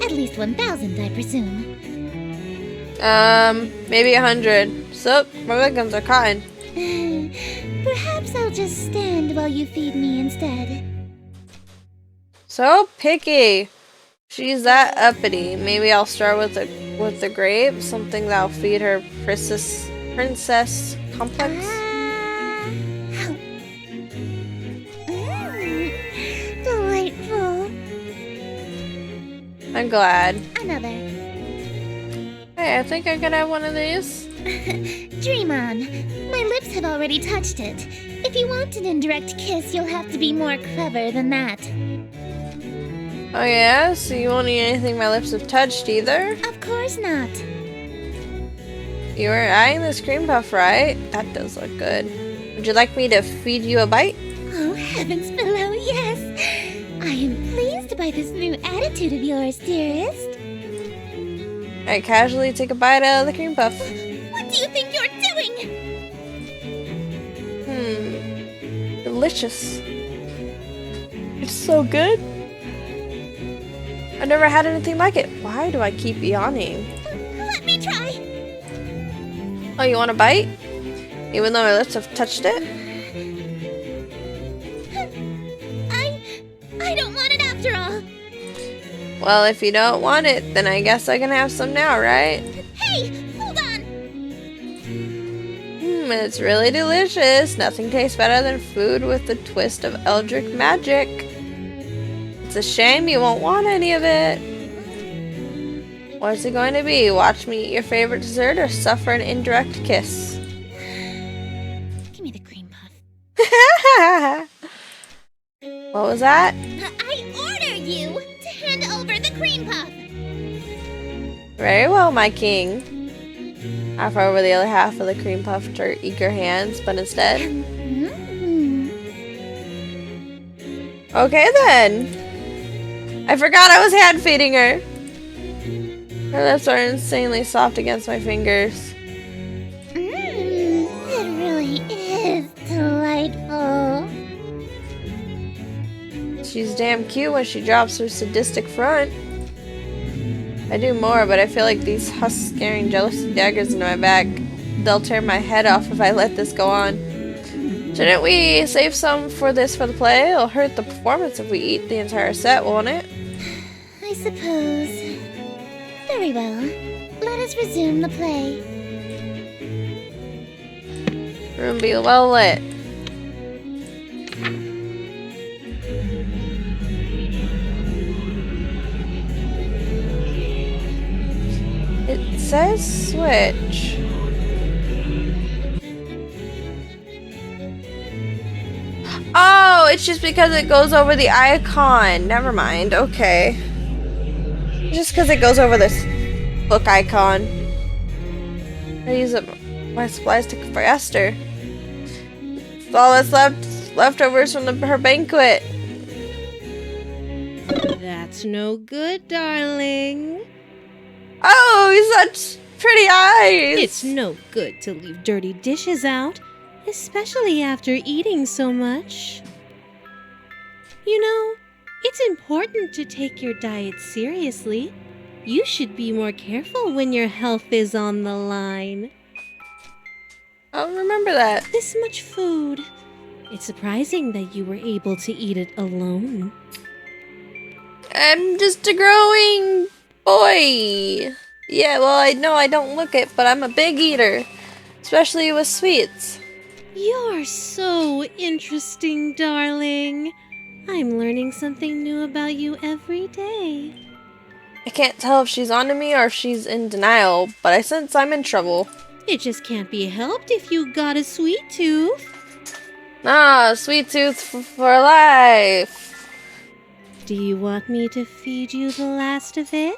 At least 1,000, I presume. Maybe 100. Silk, my leggings are cotton. Perhaps I'll just stand while you feed me instead. So picky. She's that uppity. Maybe I'll start with the grape, something that'll feed her princess complex. Delightful. I'm glad. Another. Hey, I think I could have one of these. Dream on. My lips have already touched it. If you want an indirect kiss, you'll have to be more clever than that. Oh yeah? So you won't eat anything my lips have touched either? Of course not. You were eyeing this cream puff, right? That does look good. Would you like me to feed you a bite? Oh, heavens below, yes. I am pleased by this new attitude of yours, dearest. I casually take a bite out of the cream puff. What do you think you're doing? Delicious. It's so good. I've never had anything like it. Why do I keep yawning? Let me try. Oh, you want a bite? Even though my lips have touched it? I don't want it after all. Well, if you don't want it, then I guess I can have some now, right? Hey, hold on. It's really delicious. Nothing tastes better than food with a twist of eldritch magic. It's a shame you won't want any of it. What's it going to be? Watch me eat your favorite dessert or suffer an indirect kiss? Give me the cream puff. What was that? I order you to hand over the cream puff. Very well, my king. Half over the other half of the cream puff to her eager hands, but instead... Okay then. I forgot I was hand feeding her. Her lips are insanely soft against my fingers. It really is delightful. She's damn cute when she drops her sadistic front. I do more, but I feel like these husks scaring jealousy daggers into my back. They'll tear my head off if I let this go on. Shouldn't we save some for the play? It'll hurt the performance if we eat the entire set, won't it? I suppose. Very well. Let us resume the play. Room be well lit. says switch. Oh, it's just because it goes over the icon. Never mind. Okay. Just because it goes over this book icon. I use my supplies to for Estir. It's all that's leftovers from her banquet. That's no good, darling. Oh, he's such pretty eyes. It's no good to leave dirty dishes out, especially after eating so much. You know, it's important to take your diet seriously. You should be more careful when your health is on the line. I'll remember that. This much food. It's surprising that you were able to eat it alone. I'm just a growing boy. Yeah, well, I know I don't look it, but I'm a big eater, especially with sweets. You're so interesting, darling. I'm learning something new about you every day. I can't tell if she's onto me or if she's in denial, but I sense I'm in trouble. It just can't be helped if you got a sweet tooth. Ah, sweet tooth for life. Do you want me to feed you the last of it?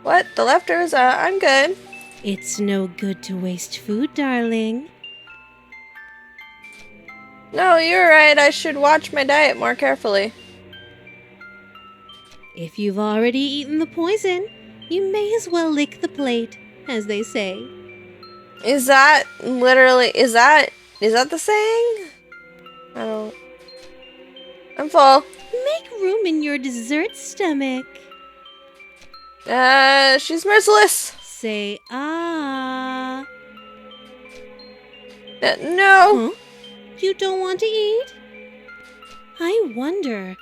What? The leftovers? I'm good. It's no good to waste food, darling. No, you're right. I should watch my diet more carefully. If you've already eaten the poison, you may as well lick the plate, as they say. Is that literally, is that the saying? I don't. I'm full. Make room in your dessert stomach. She's merciless. Say ah. No. Huh? You don't want to eat? I wonder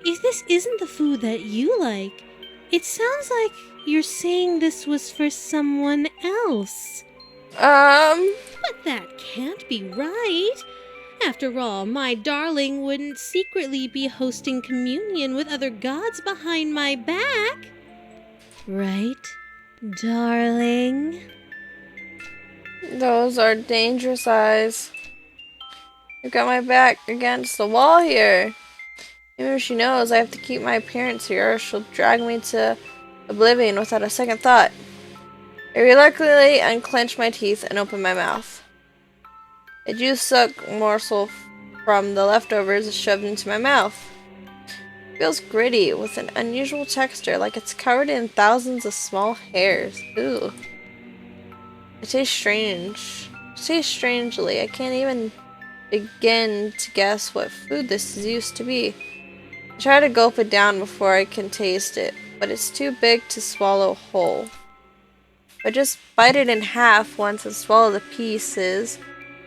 if this isn't the food that you like. It sounds like you're saying this was for someone else. But that can't be right. After all, my darling wouldn't secretly be hosting communion with other gods behind my back. Right, darling? Those are dangerous eyes. You've got my back against the wall here. Even if she knows I have to keep my appearance here, or she'll drag me to oblivion without a second thought. I reluctantly unclench my teeth and open my mouth. A juice-sucked morsel from the leftovers is shoved into my mouth. It feels gritty with an unusual texture, like it's covered in thousands of small hairs. Ooh. It tastes strange. It tastes strangely. I can't even begin to guess what food this used to be. I try to gulp it down before I can taste it, but it's too big to swallow whole. If I just bite it in half once and swallow the pieces,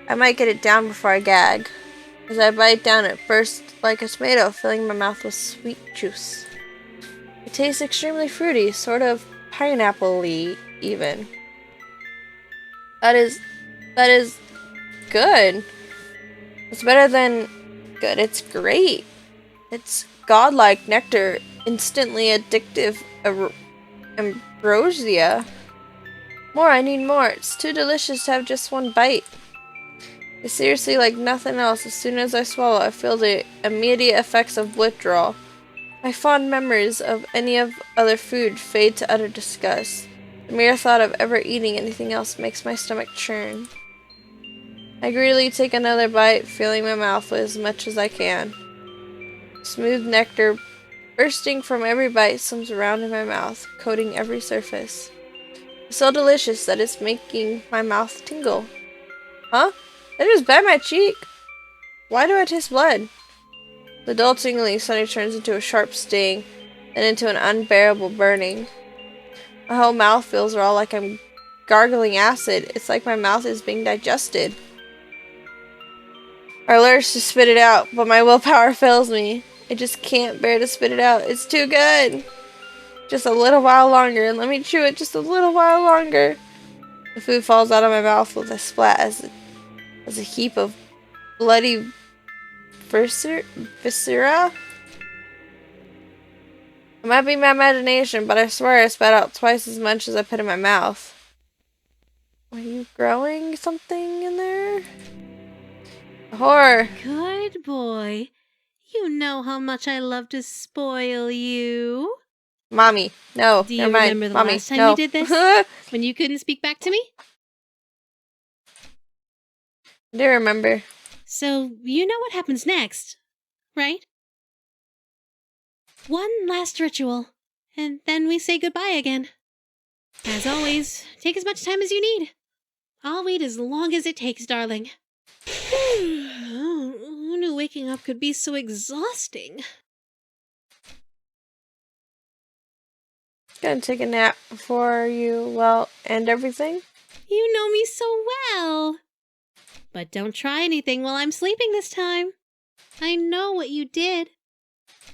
I might get it down before I gag. As I bite down, it bursts like a tomato, filling my mouth with sweet juice. It tastes extremely fruity, sort of pineapple-y even. That is good. It's better than good. It's great. It's godlike nectar, instantly addictive ambrosia. More, I need more. It's too delicious to have just one bite. It's seriously like nothing else. As soon as I swallow, I feel the immediate effects of withdrawal. My fond memories of any of other food fade to utter disgust. The mere thought of ever eating anything else makes my stomach churn. I greedily take another bite, filling my mouth with as much as I can. Smooth nectar bursting from every bite swims around in my mouth, coating every surface. It's so delicious that it's making my mouth tingle. Huh? It just bit my cheek. Why do I taste blood? The dull tingling suddenly turns into a sharp sting, then into an unbearable burning. My whole mouth feels raw, like I'm gargling acid. It's like my mouth is being digested. I lurch to spit it out, but my willpower fails me. I just can't bear to spit it out. It's too good. Just a little while longer, and let me chew it just a little while longer. The food falls out of my mouth with a splat as a heap of bloody viscera. It might be my imagination, but I swear I spat out twice as much as I put in my mouth. Are you growing something in there? Horror. Good boy. You know how much I love to spoil you. Mommy, no, Do never you mind. remember the Mommy, last time no. you did this? When you couldn't speak back to me? I do remember. So, you know what happens next, right? One last ritual, and then we say goodbye again. As always, take as much time as you need. I'll wait as long as it takes, darling. Who knew waking up could be so exhausting? Gonna take a nap before you, well, end everything. You know me so well. But don't try anything while I'm sleeping this time. I know what you did.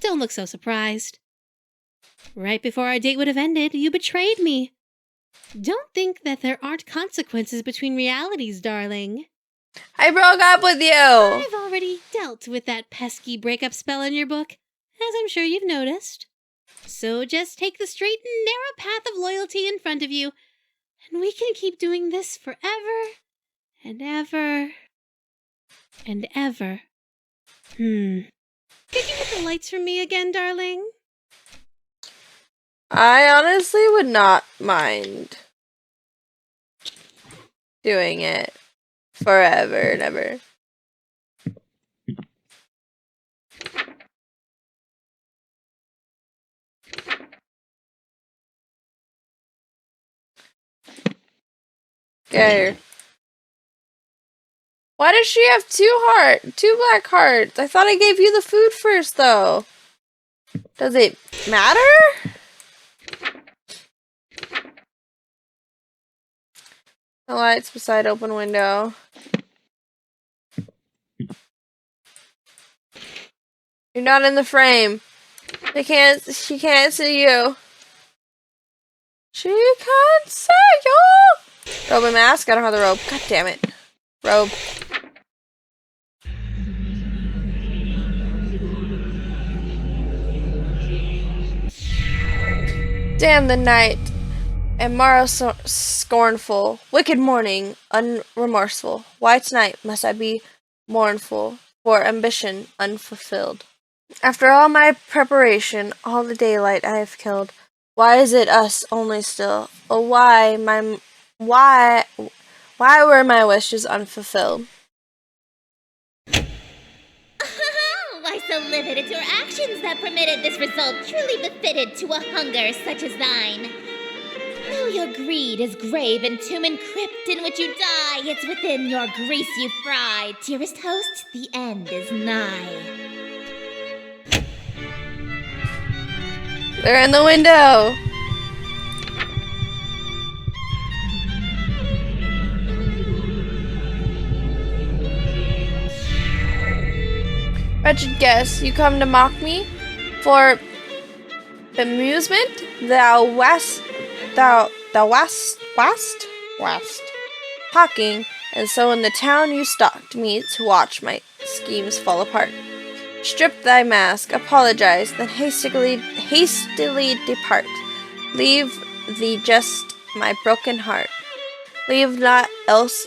Don't look so surprised. Right before our date would have ended, you betrayed me. Don't think that there aren't consequences between realities, darling. I broke up with you! I've already dealt with that pesky breakup spell in your book, as I'm sure you've noticed. So just take the straight and narrow path of loyalty in front of you, and we can keep doing this forever and ever and ever. Could you get the lights from me again, darling? I honestly would not mind doing it forever and ever. Get here. Why does she have two black hearts? I thought I gave you the food first, though. Does it matter? The lights beside open window. You're not in the frame. She can't see you. She can't see you! Robe and mask? I don't have the robe. God damn it. Robe. Damn the night. And morrow scornful. Wicked morning, unremorseful. Why tonight must I be mournful for ambition unfulfilled? After all my preparation, all the daylight I have killed. Why is it us only still? Oh, why were my wishes unfulfilled? Why so livid? It's your actions that permitted this result, truly befitted to a hunger such as thine. Though your greed is grave and tomb and crypt in which you die, it's within your grease you fry. Dearest host, the end is nigh. They're in the window. Wretched guest, you come to mock me for amusement? Thou wast hawking, and so in the town you stalked me to watch my schemes fall apart. Strip thy mask, apologize, then hastily depart. Leave thee just my broken heart. Leave not else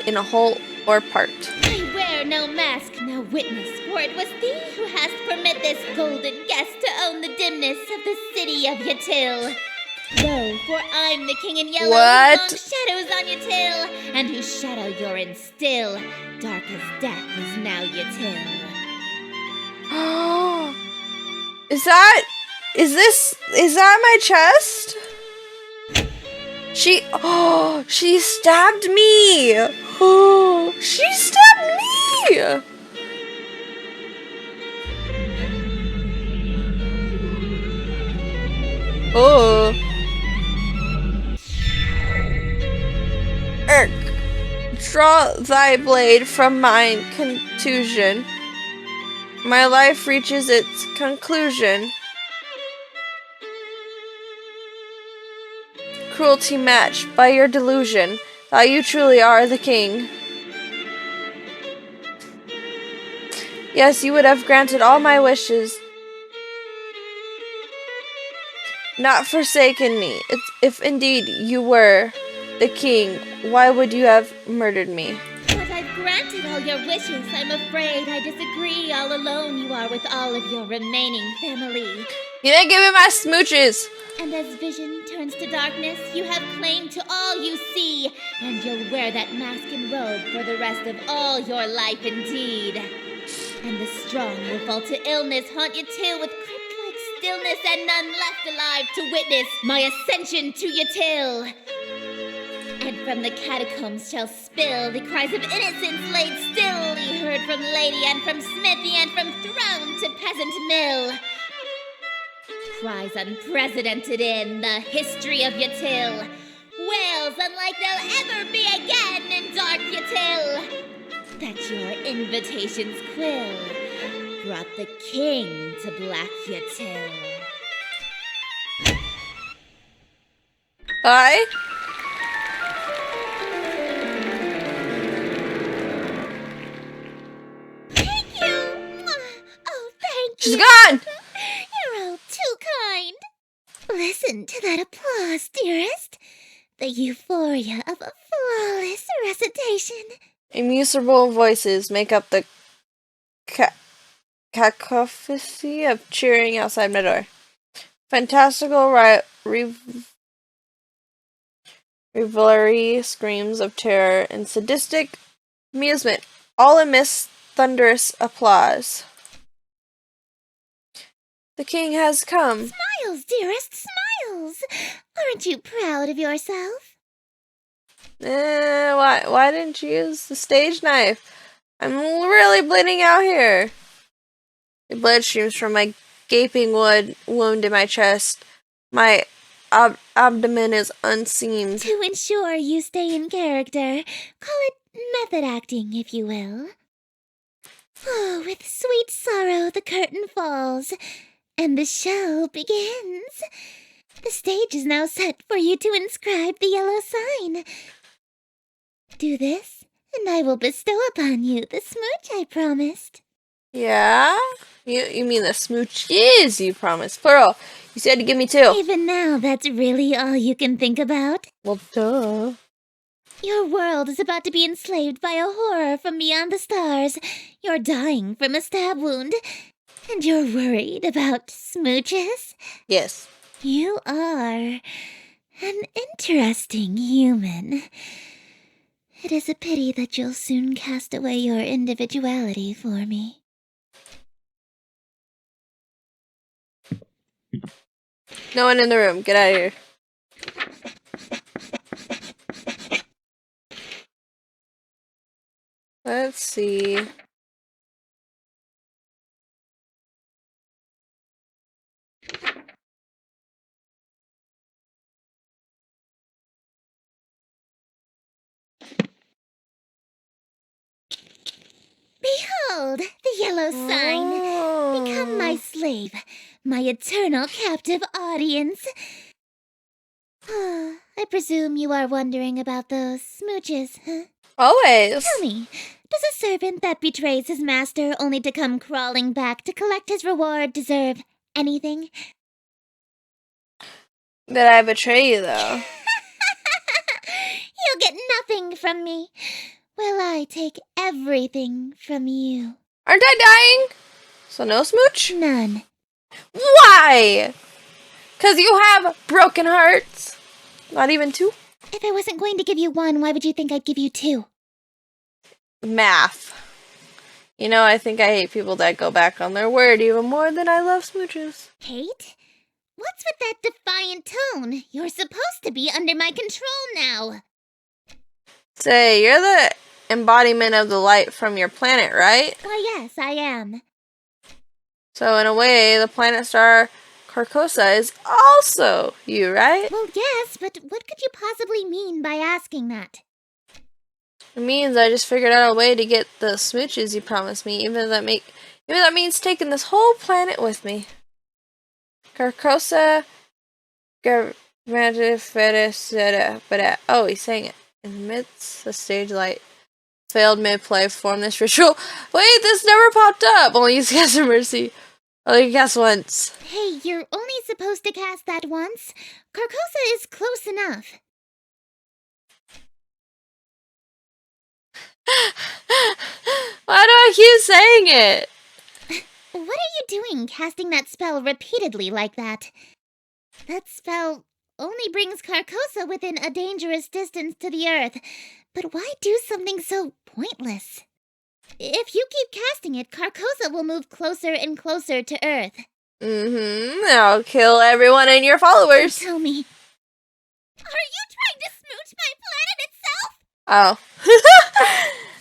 in a whole or part. I wear no mask, no witness, for it was thee who hast permit this golden guest to own the dimness of the city of Yatil. Lo, for I'm the king in yellow, What? whose long shadows on Yatil, and whose shadow you're in still. Dark as death is now Yatil. Is that my chest? She stabbed me. Oh, she stabbed me. Oh. Irk, draw thy blade from mine contusion. My life reaches its conclusion. Cruelty matched by your delusion, that you truly are the king. Yes, you would have granted all my wishes, not forsaken me. If indeed you were the king, why would you have murdered me? But I've granted all your wishes. I'm afraid I disagree. All alone you are with all of your remaining family. You didn't give me my smooches! And as vision turns to darkness, you have claim to all you see, and you'll wear that mask and robe for the rest of all your life indeed. And the strong will fall to illness, haunt you too with crypt-like stillness, and none left alive to witness my ascension to Yatil. And from the catacombs shall spill the cries of innocence laid stilly heard from lady and from smithy and from throne to peasant mill. Cries unprecedented in the history of Yatil. Wails unlike they'll ever be again in dark Yatil. That your invitations quill brought the king to Black Yatil. Bye? Thank you! Oh, thank She's you! gone! You're all too kind. Listen to that applause, dearest. The euphoria of a flawless recitation. Immusable voices make up the cacophony of cheering outside my door. Fantastical revelry screams of terror and sadistic amusement, all amidst thunderous applause. The king has come. Smiles, dearest, smiles. Aren't you proud of yourself? Why didn't you use the stage knife? I'm really bleeding out here. The blood streams from my gaping wound in my chest. My abdomen is unseamed. To ensure you stay in character, call it method acting, if you will. Oh, with sweet sorrow the curtain falls, and the show begins. The stage is now set for you to inscribe the yellow sign. Do this, and I will bestow upon you the smooch I promised. Yeah? You mean the smooches you promised. Plural. You said to give me 2. Even now, that's really all you can think about? Well, duh. Your world is about to be enslaved by a horror from beyond the stars. You're dying from a stab wound. And you're worried about smooches? Yes. You are an interesting human. It is a pity that you'll soon cast away your individuality for me. No one in the room. Get out of here. Let's see. Behold, the yellow sign. Become my slave, my eternal captive audience. I presume you are wondering about those smooches, huh? Always. Tell me, does a servant that betrays his master only to come crawling back to collect his reward deserve anything? Did I betray you, though? You'll get nothing from me. Will I take everything from you? Aren't I dying? So no smooch? None. Why? 'Cause you have broken hearts. Not even 2? If I wasn't going to give you 1, why would you think I'd give you 2? Math. You know, I think I hate people that go back on their word even more than I love smooches. Hate? What's with that defiant tone? You're supposed to be under my control now. Say, you're the embodiment of the light from your planet, right? Why, yes, I am. So in a way, the planet star Carcosa is also you, right? Well, yes, but what could you possibly mean by asking that? It means I just figured out a way to get the smooches you promised me, even if that means taking this whole planet with me. Carcosa Oh, he's saying it. In the midst of stage light, Failed mid-play. Form this ritual. Wait, this never popped up. Only use Cast of Mercy. Only cast once. Hey, you're only supposed to cast that once. Carcosa is close enough. Why do I keep saying it? What are you doing casting that spell repeatedly like that? That spell only brings Carcosa within a dangerous distance to the earth. But why do something so pointless? If you keep casting it, Carcosa will move closer and closer to earth. I'll kill everyone in your followers. Tell me, are you trying to smooch my planet itself? Oh.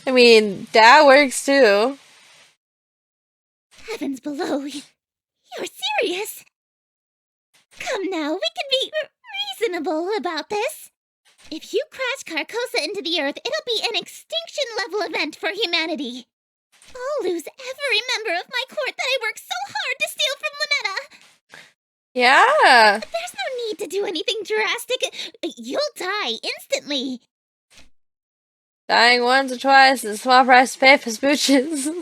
I mean, that works too. Heavens below, you're serious? Come now, we can be reasonable about this. If you crash Carcosa into the earth, it'll be an extinction-level event for humanity. I'll lose every member of my court that I worked so hard to steal from Lunetta. Yeah. There's no need to do anything drastic. You'll die instantly. Dying once or twice is a small price to pay for smooches. Wait,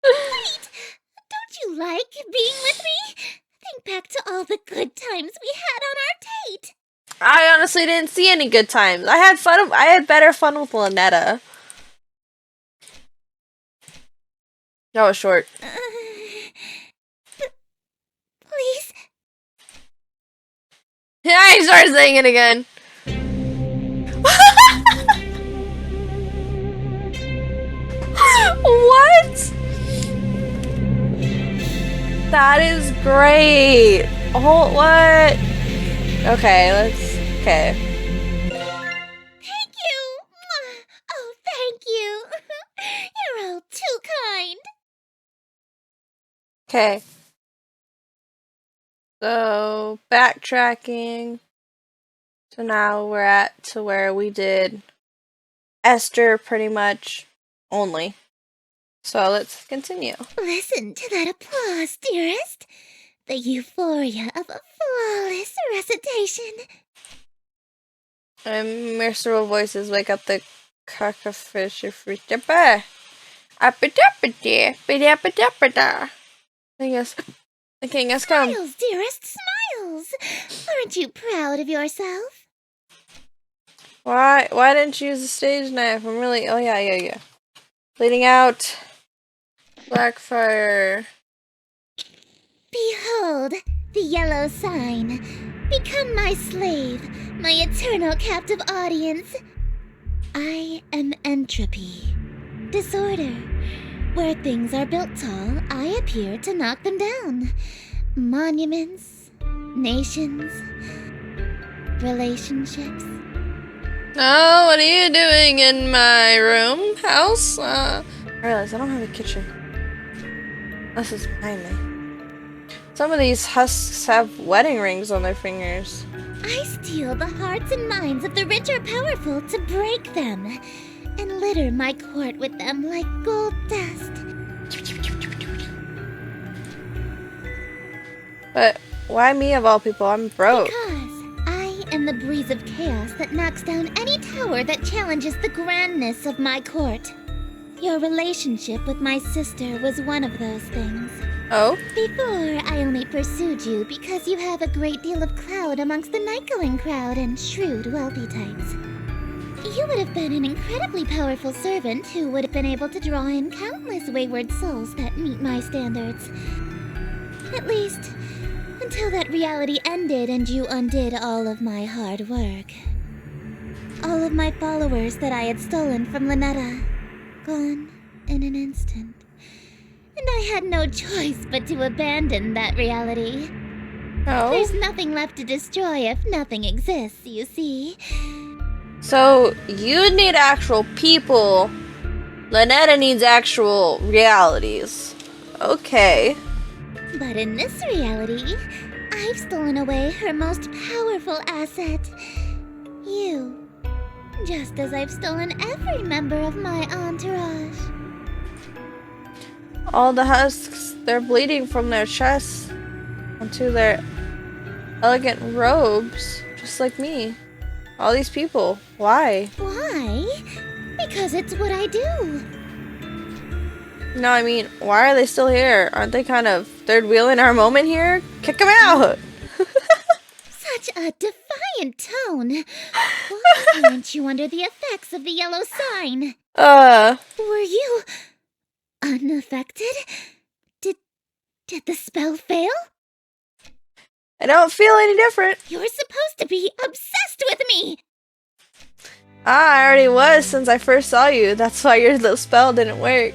don't you like being with me? Think back to all the good times we had on our date. I honestly didn't see any good times. I had better fun with Lunetta. That was short. Please? Yeah, I started saying it again. What? That is great. Oh, what? Okay, okay. Thank you. Oh, thank you. You're all too kind. Okay. So, backtracking. So now we're at to where we did Estir pretty much only. So let's continue. Listen to that applause, dearest. The euphoria of a flawless recitation. And merciful voices wake up the cacofish. The king has come. Smiles, dearest, smiles. Aren't you proud of yourself? Why didn't you use the stage knife? I'm really, oh yeah. Bleeding out. Blackfire. Behold, the yellow sign. Become my slave, my eternal captive audience. I am entropy. Disorder. Where things are built tall, I appear to knock them down. Monuments, nations, relationships. Oh, what are you doing in my room, house? I realize I don't have a kitchen. This is behind me. Some of these husks have wedding rings on their fingers. I steal the hearts and minds of the rich or powerful to break them, and litter my court with them like gold dust. But why me of all people? I'm broke. Because I am the breeze of chaos that knocks down any tower that challenges the grandness of my court. Your relationship with my sister was one of those things. Oh? Before, I only pursued you because you have a great deal of clout amongst the night-going crowd and shrewd, wealthy types. You would have been an incredibly powerful servant who would have been able to draw in countless wayward souls that meet my standards. At least, until that reality ended and you undid all of my hard work. All of my followers that I had stolen from Lunetta, gone in an instant. And I had no choice but to abandon that reality. Oh? There's nothing left to destroy if nothing exists, you see. So, you need actual people. Lunetta needs actual realities. Okay. But in this reality, I've stolen away her most powerful asset. You. Just as I've stolen every member of my entourage. All the husks, they're bleeding from their chests onto their elegant robes, just like me. All these people. Why? Why? Because it's what I do. No, I mean, why are they still here? Aren't they kind of third wheeling our moment here? Kick them out! Such a defiant tone. Why aren't you under the effects of the yellow sign? Were you unaffected? Did the spell fail? I don't feel any different. You're supposed to be obsessed with me! I already was since I first saw you. That's why your little spell didn't work.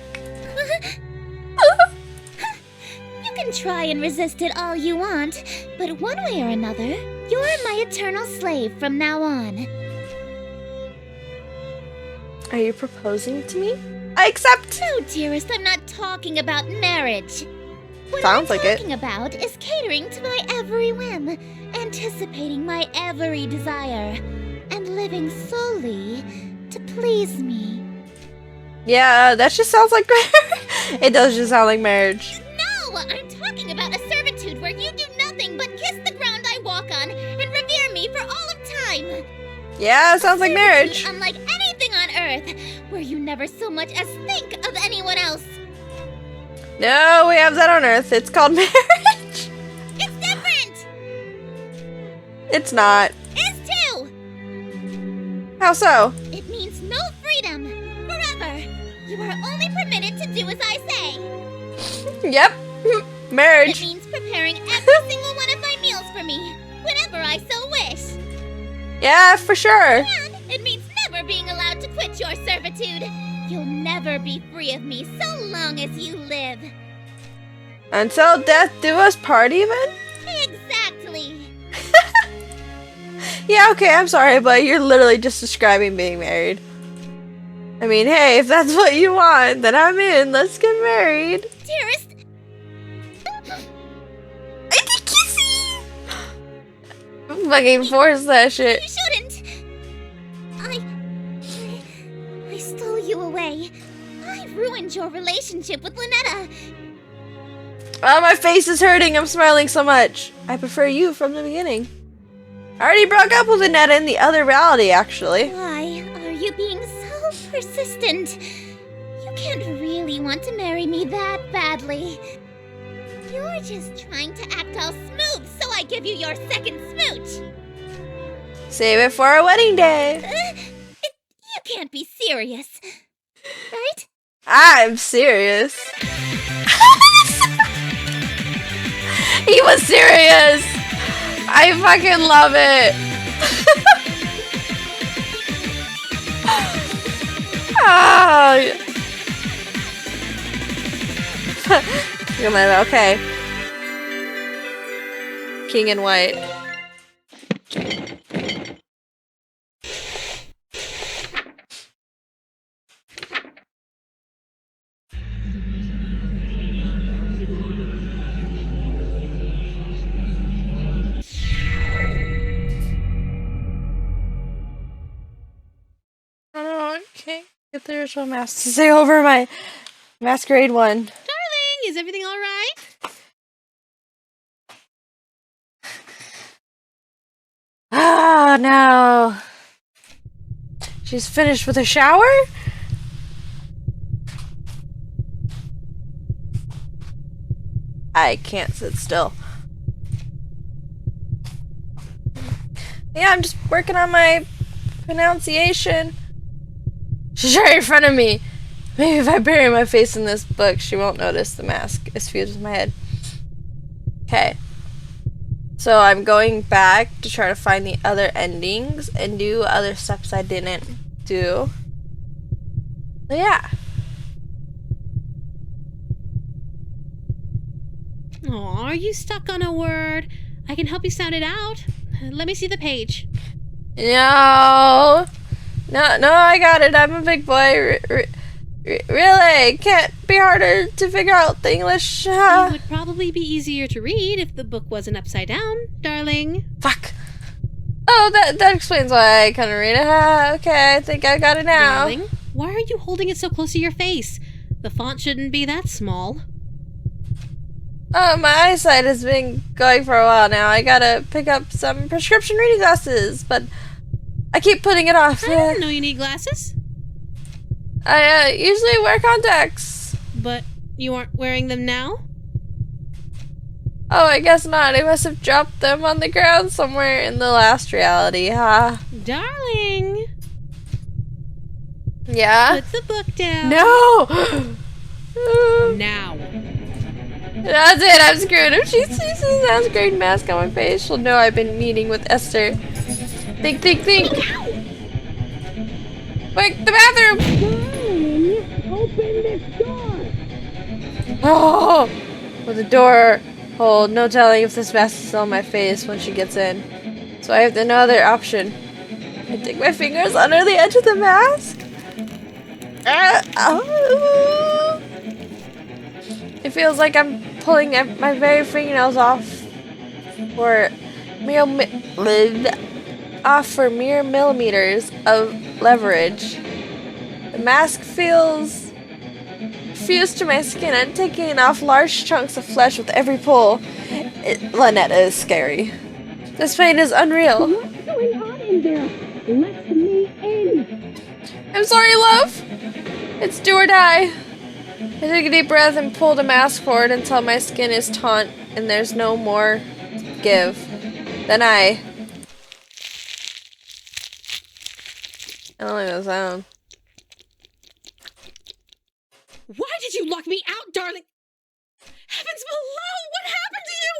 You can try and resist it all you want, but one way or another, you're my eternal slave from now on. Are you proposing to me? I accept! No, dearest, I'm not talking about marriage. What Sounds like it. I'm talking about is catering to my every whim, anticipating my every desire, and living solely to please me. Yeah, that just sounds like it does just sound like marriage. No, I'm talking about a servitude where you do nothing but kiss the ground I walk on and revere me for all of time. Yeah, it sounds like marriage. Unlike anything on Earth, where you never so much as think of anyone else. No, we have that on Earth. It's called marriage. It's different. It's not. Is too. How so? It means no freedom. Forever. You are only permitted to do as I say. Yep. Marriage. It means preparing every single one of my meals for me, whenever I so wish. Yeah, for sure. And it means never being allowed to quit your servitude. You'll never be free of me so long as you live. Until death do us part even? Exactly. Yeah, okay, I'm sorry, but you're literally just describing being married. I mean, hey, if that's what you want, then I'm in. Let's get married. Dearest. I think kissy. Fucking force that shit. You shouldn't. I stole you away. I ruined your relationship with Lynetta. Oh, my face is hurting. I'm smiling so much. I prefer you from the beginning. I already broke up with Lynetta in the other reality, actually. Why are you being so persistent? You can't really want to marry me that badly. You're just trying to act all smooth, so I give you your second smooch. Save it for our wedding day. You can't be serious, right? I'm serious. He was serious. I fucking love it. Oh. Come on, okay. King in white. Okay, get the original mask to say over my masquerade one. Darling, is everything all right? Oh no. She's finished with a shower? I can't sit still. Yeah, I'm just working on my pronunciation. She's right in front of me. Maybe if I bury my face in this book, she won't notice the mask is fused with my head. Okay. So I'm going back to try to find the other endings and do other steps I didn't do. But yeah. Oh, are you stuck on a word? I can help you sound it out. Let me see the page. No, I got it. I'm a big boy. Really, can't be harder to figure out the English. It would probably be easier to read if the book wasn't upside down, darling. Fuck. Oh, that explains why I couldn't read it. Okay, I think I got it now. Darling, why are you holding it so close to your face? The font shouldn't be that small. Oh, my eyesight has been going for a while now. I gotta pick up some prescription reading glasses, but I keep putting it off. I didn't know you need glasses. I usually wear contacts. But you aren't wearing them now? Oh, I guess not. I must have dropped them on the ground somewhere in the last reality, huh? Darling! Yeah? Put the book down. No! Now. That's it, I'm screwed. If she sees this last grade mask on my face, she'll know I've been meeting with Estir. Think. Quick, the bathroom! Open this door! Oh! With the door hold, no telling if this mask is still on my face when she gets in. So I have no other option. I dig my fingers under the edge of the mask. It feels like I'm pulling my very fingernails off for mere millimeters of leverage. The mask feels fused to my skin and taking off large chunks of flesh with every pull. Lynetta is scary. This pain is unreal. What's going on in there? Let me in! I'm sorry, love. It's do or die. I take a deep breath and pull the mask forward until my skin is taut and there's no more give. Then I don't like that sound. Why did you lock me out, darling? Heavens below! What happened to you?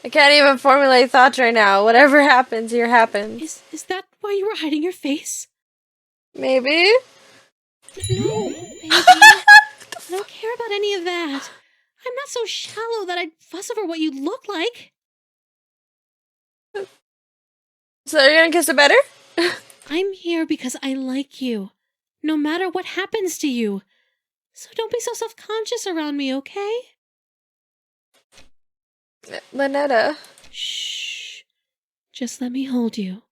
I can't even formulate thoughts right now. Whatever happens, here happens. Is that why you were hiding your face? Maybe? No, baby. I don't care about any of that. I'm not so shallow that I'd fuss over what you look like. So you're gonna kiss it better? I'm here because I like you, no matter what happens to you. So don't be so self-conscious around me, okay? Lynetta. Shh. Just let me hold you.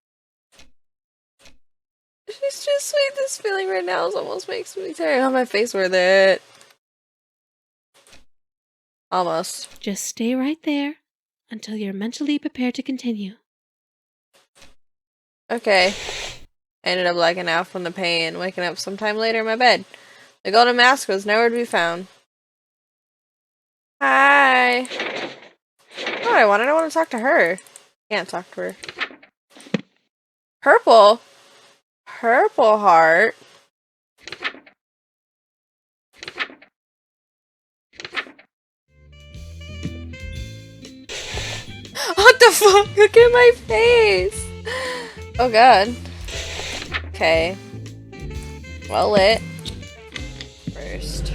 She's too sweet. This feeling right now almost makes me tear out my face worth it. Almost. Just stay right there until you're mentally prepared to continue. Okay. I ended up blacking out from the pain, waking up sometime later in my bed. The golden mask was nowhere to be found. Hi. Oh, I want to talk to her. Can't talk to her. Purple. Purple heart. What the fuck? Look at my face. Oh god. Okay. Well lit. First.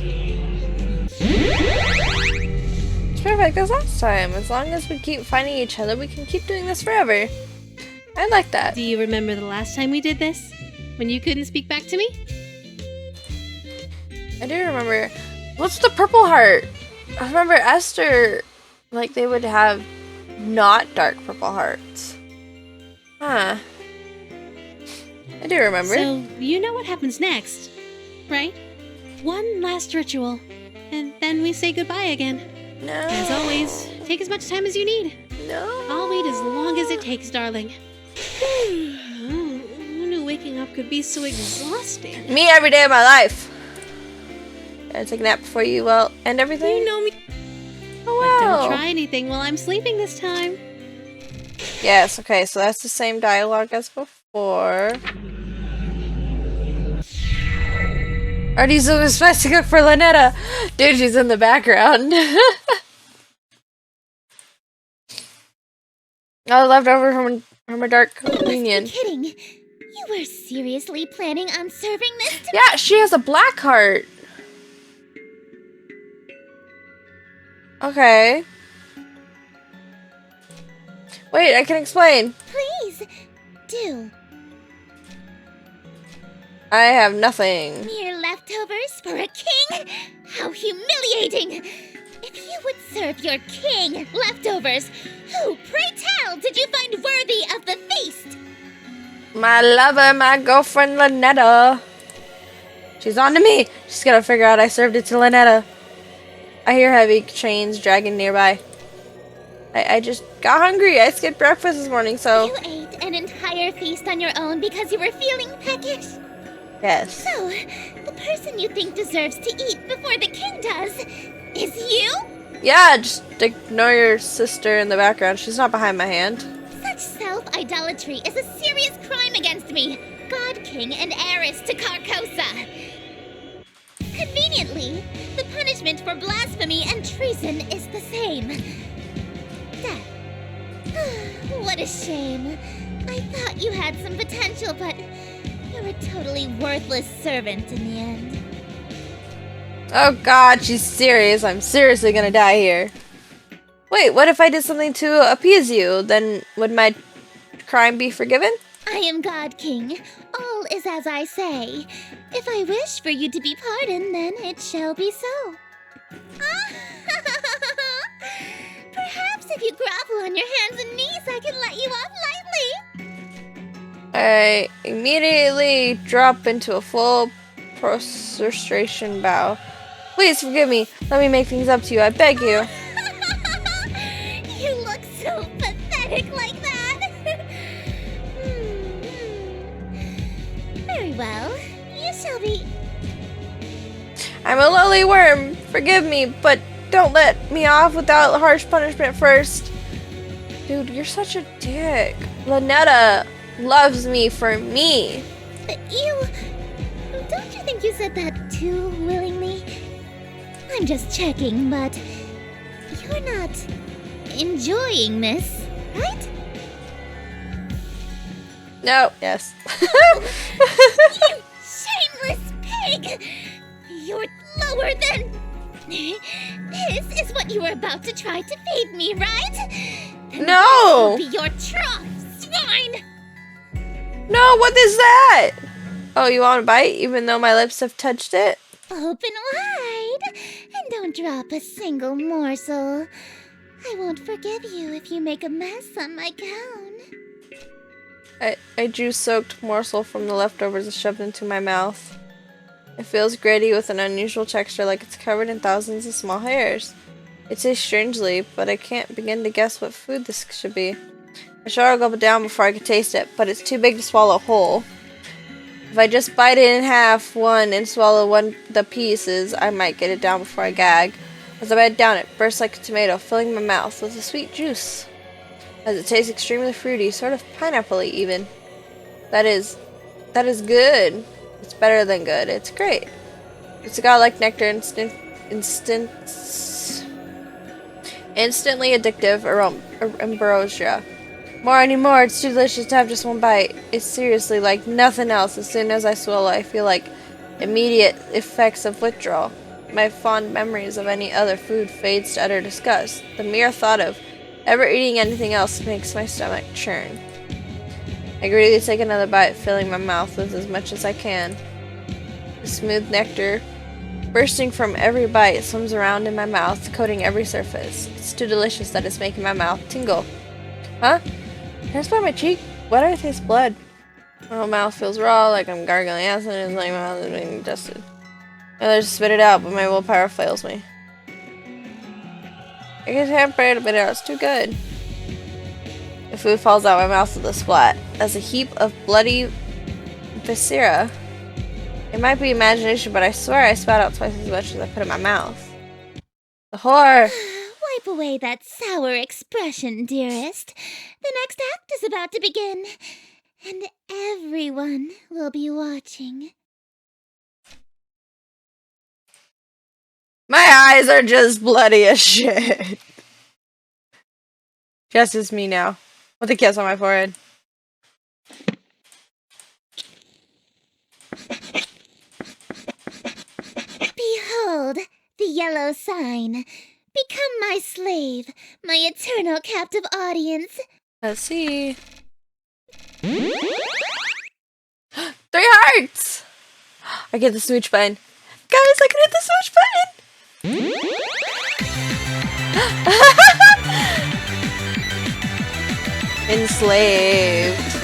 It's perfect as last time. As long as we keep finding each other, we can keep doing this forever. I like that. Do you remember the last time we did this? When you couldn't speak back to me? I do remember. What's the purple heart? I remember Estir, like, they would have not dark purple hearts. Huh. I do remember. So, you know what happens next, right? One last ritual, and then we say goodbye again. No. As always, take as much time as you need. No. I'll wait as long as it takes, darling. Who knew waking up could be so exhausting? Me every day of my life. Gotta take a nap before you end everything. You know me. Oh But wow. don't try anything while I'm sleeping this time. Yes. Okay. So that's the same dialogue as before. Already so supposed to cook for Lynetta. Dude, she's in the background. Oh, left over from a dark You must union. be kidding. You were seriously planning on serving this to Yeah, she has a black heart. Okay. Wait, I can explain. Please, do. I have nothing. Mere leftovers for a king? How humiliating! If you would serve your king leftovers, who, pray tell, did you find worthy of the feast? My lover, my girlfriend, Lynetta. She's on to me. She's gotta figure out I served it to Lynetta. I hear heavy chains dragging nearby. I just got hungry. I skipped breakfast this morning, so... You ate an entire entire feast on your own because you were feeling peckish? Yes. So, the person you think deserves to eat before the king does is you? Yeah, just ignore your sister in the background. She's not behind my hand. Such self-idolatry is a serious crime against me, God King and heiress to Carcosa. Conveniently, the punishment for blasphemy and treason is the same. Death. What a shame. I thought you had some potential, but you're a totally worthless servant in the end. Oh god, she's serious. I'm seriously gonna die here. Wait, what if I did something to appease you? Then would my crime be forgiven? I am God King. All is as I say. If I wish for you to be pardoned, then it shall be so. Perhaps if you grovel on your hands and knees, I can let you off lightly. I immediately drop into a full prostration bow. Please forgive me. Let me make things up to you. I beg you. You look so pathetic like that. Very well. You shall be. I'm a lowly worm. Forgive me, but don't let me off without harsh punishment first. Dude, you're such a dick. Lynetta loves me for me. You. Don't you think you said that too willingly? I'm just checking, but you're not enjoying this, right? No. Yes. You shameless pig! You're lower than. This is what you were about to try to feed me, right? And No! this will be your trough, swine! No, what is that? Oh, you want a bite even though my lips have touched it? Open wide, and don't drop a single morsel. I won't forgive you if you make a mess on my gown. I juice-soaked morsel from the leftovers is shoved into my mouth. It feels gritty with an unusual texture like it's covered in thousands of small hairs. It tastes strangely, but I can't begin to guess what food this should be. I sure I'll gulp it down before I can taste it, but it's too big to swallow whole. If I just bite it in half, and swallow the pieces, I might get it down before I gag. As I bite down, it bursts like a tomato, filling my mouth with a sweet juice. As it tastes extremely fruity, sort of pineapple-y even. That is good. It's better than good. It's great. It's a godlike nectar, instantly addictive ambrosia. More, I need more. It's too delicious to have just one bite. It's seriously like nothing else. As soon as I swallow, I feel like immediate effects of withdrawal. My fond memories of any other food fades to utter disgust. The mere thought of ever eating anything else makes my stomach churn. I greedily take another bite, filling my mouth with as much as I can. The smooth nectar, bursting from every bite, swims around in my mouth, coating every surface. It's too delicious that it's making my mouth tingle. Huh? Hairs by my cheek? Why do I taste blood? My whole mouth feels raw, like I'm gargling acid, and it's like my mouth is being dusted. I let just spit it out, but my willpower fails me. I can't bear to spit it out, it's too good. The food falls out of my mouth with a splat. As a heap of bloody viscera. It might be imagination, but I swear I spat out twice as much as I put in my mouth. The whore! Wipe away that sour expression, dearest. The next act is about to begin, and everyone will be watching. My eyes are just bloody as shit. Just as me now. With a kiss on my forehead. Behold, the yellow sign. Become my slave, my eternal captive audience. Let's see. 3 hearts! I get the smooch button. Guys, I can hit the smooch button! Enslaved.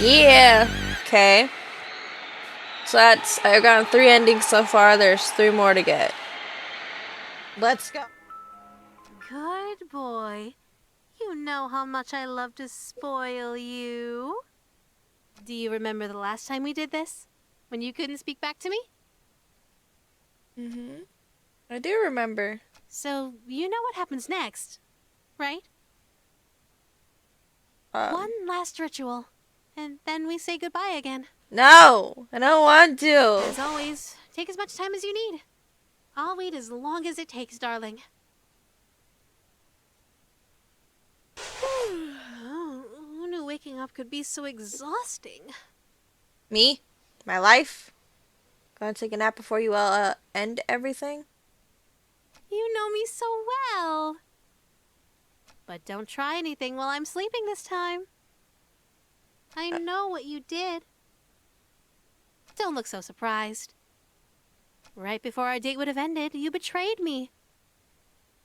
Yeah. Okay. So I've gotten 3 endings so far. There's 3 more to get. Let's go. Good boy. You know how much I love to spoil you. Do you remember the last time we did this? When you couldn't speak back to me? Mm-hmm. I do remember. So, you know what happens next, right? One last ritual, and then we say goodbye again. No, I don't want to. As always, take as much time as you need. I'll wait as long as it takes, darling. Who knew waking up could be so exhausting? Me? My life? Gonna take a nap before you end everything? You know me so well. But don't try anything while I'm sleeping this time. I know what you did. Don't look so surprised. Right before our date would have ended, you betrayed me.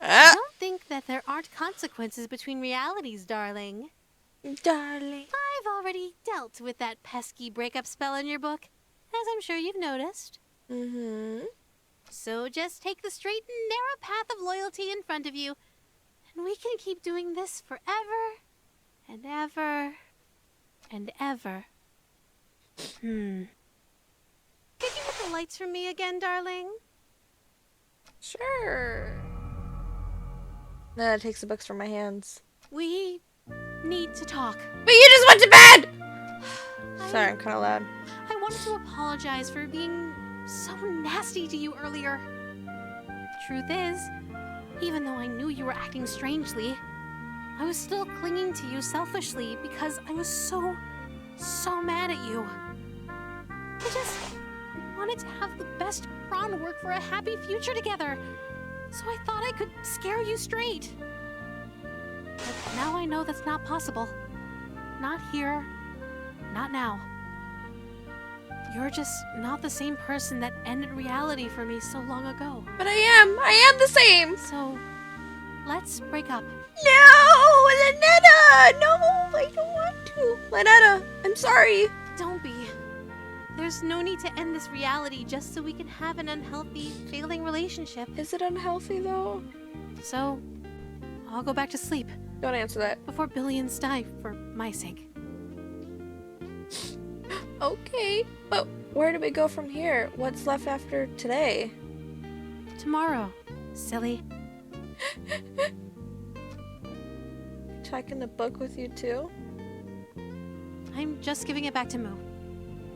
Don't think that there aren't consequences between realities, darling. Darling. I've already dealt with that pesky breakup spell in your book, as I'm sure you've noticed. Mm-hmm. So just take the straight and narrow path of loyalty in front of you, and we can keep doing this forever and ever and ever. Could you hit the lights for me again, darling? Sure. Nana takes the books from my hands. We need to talk. But you just went to bed! Sorry, I'm kind of loud. I wanted to apologize for being so nasty to you earlier. Truth is, even though I knew you were acting strangely, I was still clinging to you selfishly because I was so mad at you. I just wanted to have the best groundwork for a happy future together, so I thought I could scare you straight. But now I know that's not possible. Not here, not now. You're just not the same person that ended reality for me so long ago. But I am the same. So, let's break up. No, Lynetta! No, I don't want to. Lynetta, I'm sorry. Don't be. There's no need to end this reality just so we can have an unhealthy, failing relationship. Is it unhealthy though? So, I'll go back to sleep Don't answer that. before billions die for my sake. Okay, but where do we go from here? What's left after today? Tomorrow, silly. Checking the book with you too? I'm just giving it back to Moo.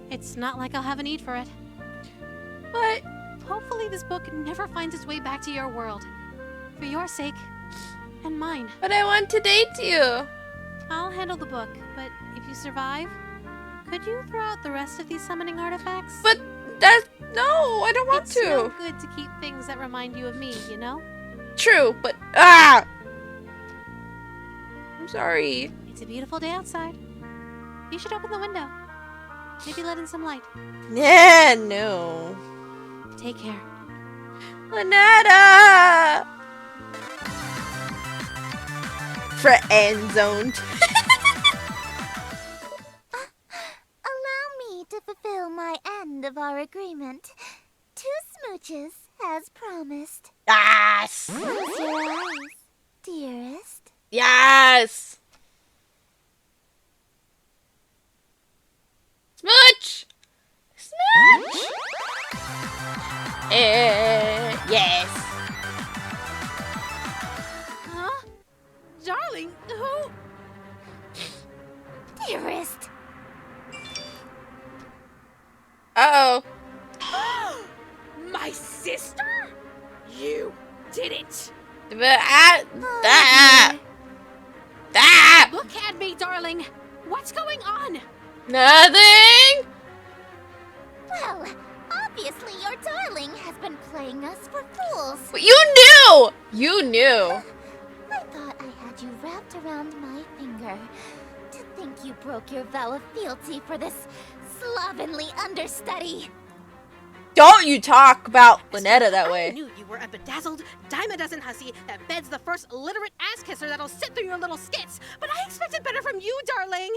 It's not like I'll have a need for it. But Hopefully this book never finds its way back to your world. For your sake, and mine. I want to date you. I'll handle the book, but if you survive, could you throw out the rest of these summoning artifacts? But no, I don't want it's to. no good to keep things that remind you of me, you know? True, but I'm sorry. It's a beautiful day outside. You should open the window. Maybe let in some light. Yeah, no. Take care. Lynetta! Friend zoned. Allow me to fulfill my end of our agreement. 2 smooches, as promised. Yes! Close your eyes, dearest. Yes! Smooch! Smooch! Yes. Huh? Darling, who? Dearest. Uh-oh. My sister? You did it! But that. Look at me, darling! What's going on? Nothing. Well, obviously your darling has been playing us for fools. But you knew. You knew. I thought I had you wrapped around my finger. To think you broke your vow of fealty for this slovenly understudy. Don't you talk about Lynetta that I way. knew you were a bedazzled, dime-a-dozen hussy that beds the first illiterate ass-kisser that'll sit through your little skits, but I expected better from you, darling!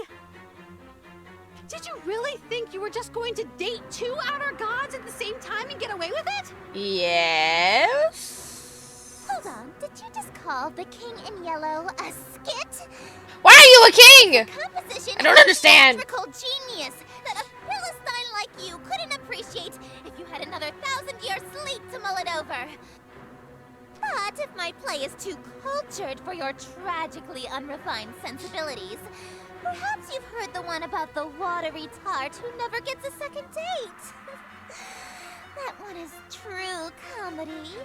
Did you really think you were just going to date 2 outer gods at the same time and get away with it? Yes. Hold on, did you just call called The King in Yellow a skit. Why are you a king? Composition I don't of understand. theatrical genius that a Philistine like you couldn't appreciate if you had another 1,000-year sleep to mull it over. But if my play is too cultured for your tragically unrefined sensibilities, perhaps you've heard the one about the watery tart who never gets a second date. That one is true comedy.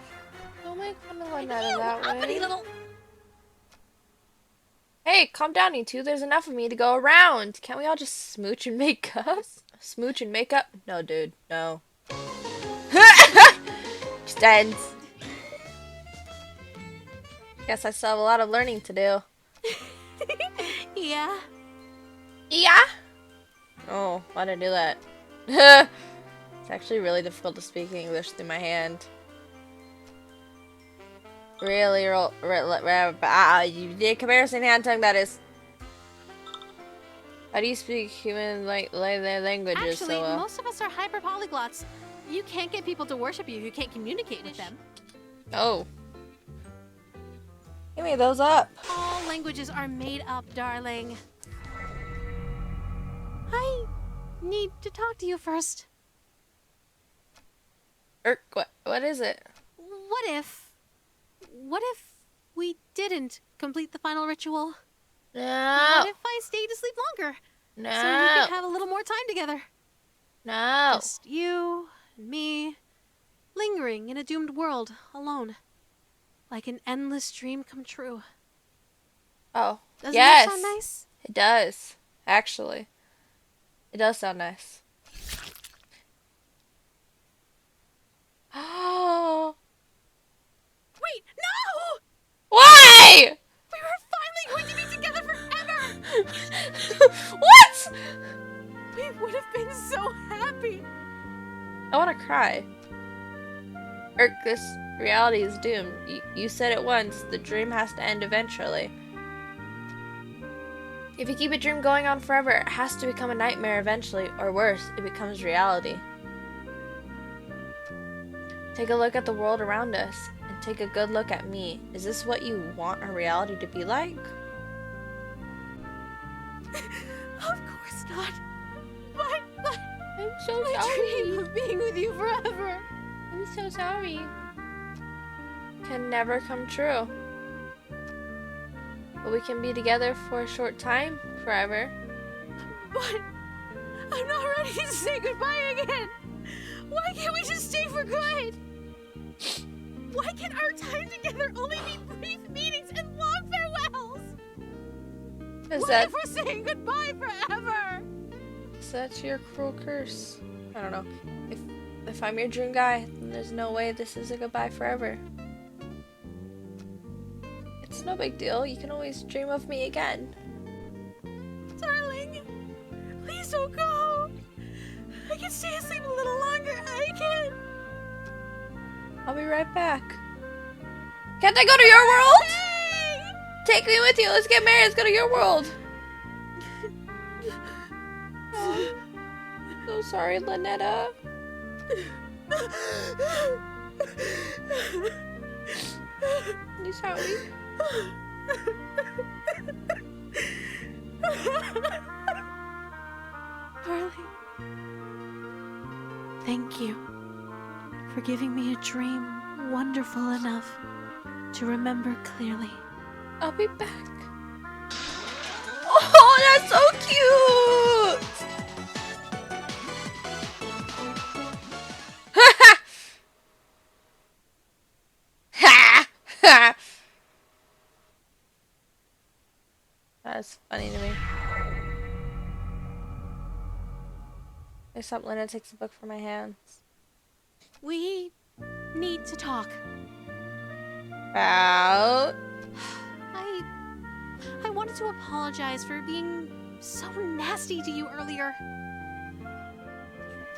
Don't make fun of Lynetta that Uppity way. little... Hey, calm down, you two. There's enough of me to go around. Can't we all just smooch and make up? Smooch and make up? No, dude. No. Just ends. Guess I still have a lot of learning to do. Yeah. Yeah? Oh, why'd I do that? It's actually really difficult to speak English through my hand. Really, you did comparison hand tongue, that is. How do you speak human languages Actually, so well? most of us are hyper polyglots. You can't get people to worship you if you can't communicate with them. Oh. Give me those up. All languages are made up, darling. I need to talk to you first. What is it? What if we didn't complete the final ritual? No. What if I stayed to sleep longer? No. So we could have a little more time together. No. Just you and me, lingering in a doomed world, alone. Like an endless dream come true. Oh. Doesn't Yes. that sound nice? It does. Actually. It does sound nice. Oh. Wait, no! Why? We were finally going to be together forever! What? We would have been so happy! I want to cry. This reality is doomed. You said it once, the dream has to end eventually. If you keep a dream going on forever, it has to become a nightmare eventually, or worse, it becomes reality. Take a look at the world around us, and take a good look at me. Is this what you want our reality to be like? Of course not. But I'm so I dream of being with you forever. I'm so sorry. Can never come true. But we can be together for a short time, forever. But I'm not ready to say goodbye again. Why can't we just stay for good? Why can our time together only be brief meetings and long farewells? What if we're saying goodbye forever? That's your cruel curse. I don't know. If I'm your dream guy, then there's no way this is a goodbye forever. It's no big deal. You can always dream of me again. Darling, please don't go. I can stay asleep a little longer. I can. I'll be right back. Can't I go to your world? Hey! Take me with you. Let's get married. Let's go to your world. Oh, so sorry, Lynetta. You sorry? Darling, thank you for giving me a dream wonderful enough to remember clearly. I'll be back. Oh, that's so cute! That's funny to me. Except Lena takes the book from my hands. We need to talk. About? I wanted to apologize for being so nasty to you earlier.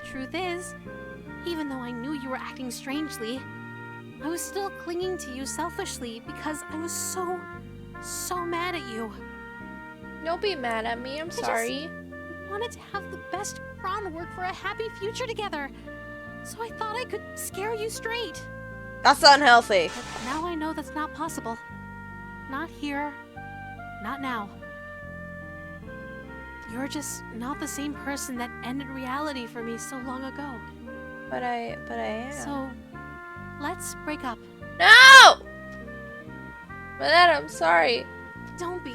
Truth is, even though I knew you were acting strangely, I was still clinging to you selfishly because I was so mad at you. Don't be mad at me, I'm sorry. I wanted to have the best groundwork for a happy future together, so I thought I could scare you straight. That's unhealthy. But now I know that's not possible. Not here. Not now. You're just not the same person that ended reality for me so long ago. But I am. So, let's break up. No! Manetta, I'm sorry. Don't be.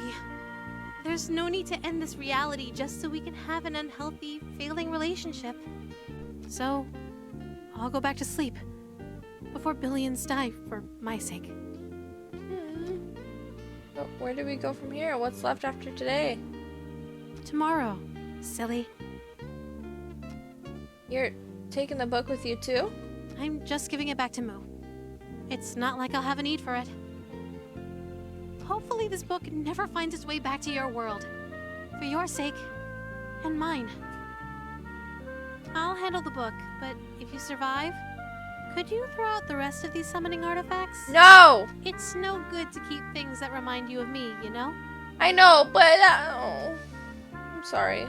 There's no need to end this reality just so we can have an unhealthy, failing relationship. So, I'll go back to sleep before billions die for my sake. But where do we go from here? What's left after today? Tomorrow, silly. You're taking the book with you too? I'm just giving it back to Moo. It's not like I'll have a need for it. Hopefully this book never finds its way back to your world. For your sake, and mine. I'll handle the book, but if you survive, could you throw out the rest of these summoning artifacts? No! It's no good to keep things that remind you of me, you know? I know, but oh, I'm sorry.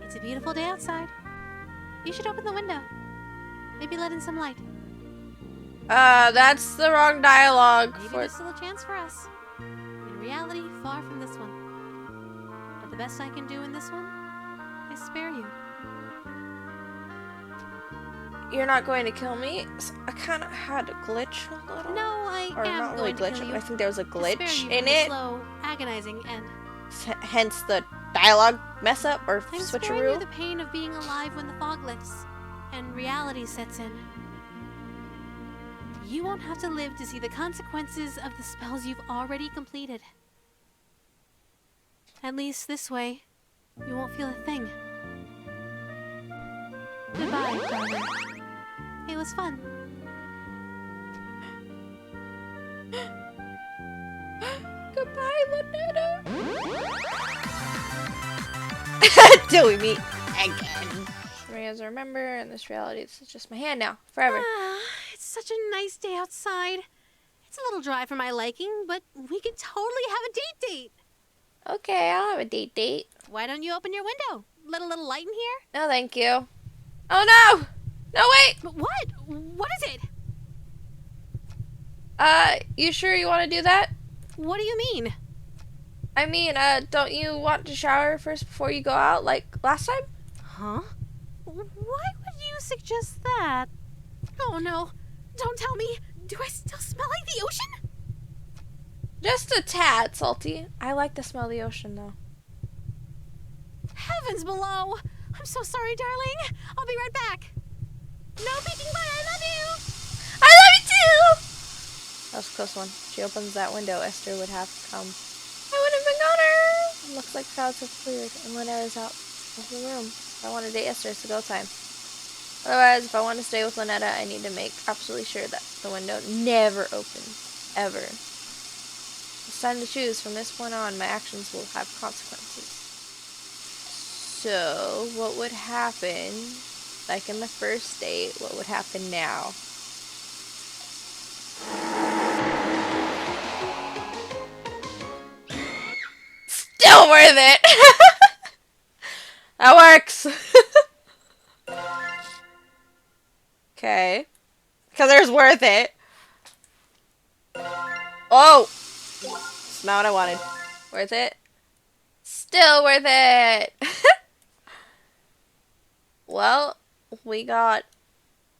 It's a beautiful day outside. You should open the window. Maybe let in some light. That's the wrong dialogue Maybe for. there's still a chance for us. In reality, far from this one. But the best I can do in this one is spare you. You're not going to kill me? I kind of had a glitch a little. No, I Or am not really going glitch. to kill you. I think there was a To spare glitch you in from the it. slow, agonizing end. Hence the dialogue mess up or I'm sparing you switcheroo. the pain of being alive when the fog lifts and reality sets in. You won't have to live to see the consequences of the spells you've already completed. At least this way, you won't feel a thing. Goodbye, darling. It was fun. Goodbye, Lynetta. Till we meet again. As I remember, in this reality, it's just my hand now, forever. It's such a nice day outside. It's a little dry for my liking, but we could totally have a date. Okay, I'll have a date. Why don't you open your window? Let a little light in here? No, thank you. Oh no! No, wait! But what? What is it? You sure you want to do that? What do you mean? I mean, don't you want to shower first before you go out, like last time? Huh? Why would you suggest that? Oh no. Don't tell me. Do I still smell like the ocean? Just a tad, Salty. I like the smell of the ocean, though. Heavens below. I'm so sorry, darling. I'll be right back. No peeking, but I love you. I love you too! That was a close one. She opens that window, Estir would have come. I would have been goner! Looks like crowds have cleared, and Lynetta is out of the room. If I want to date Estir, it's a go time. Otherwise, if I want to stay with Lynetta, I need to make absolutely sure that the window never opens. Ever. It's time to choose. From this point on, my actions will have consequences. So, what would happen, like in the first date, what would happen now? Still worth it! That works! Okay. Because there's worth it. Oh! It's not what I wanted. Worth it? Still worth it! Well, we got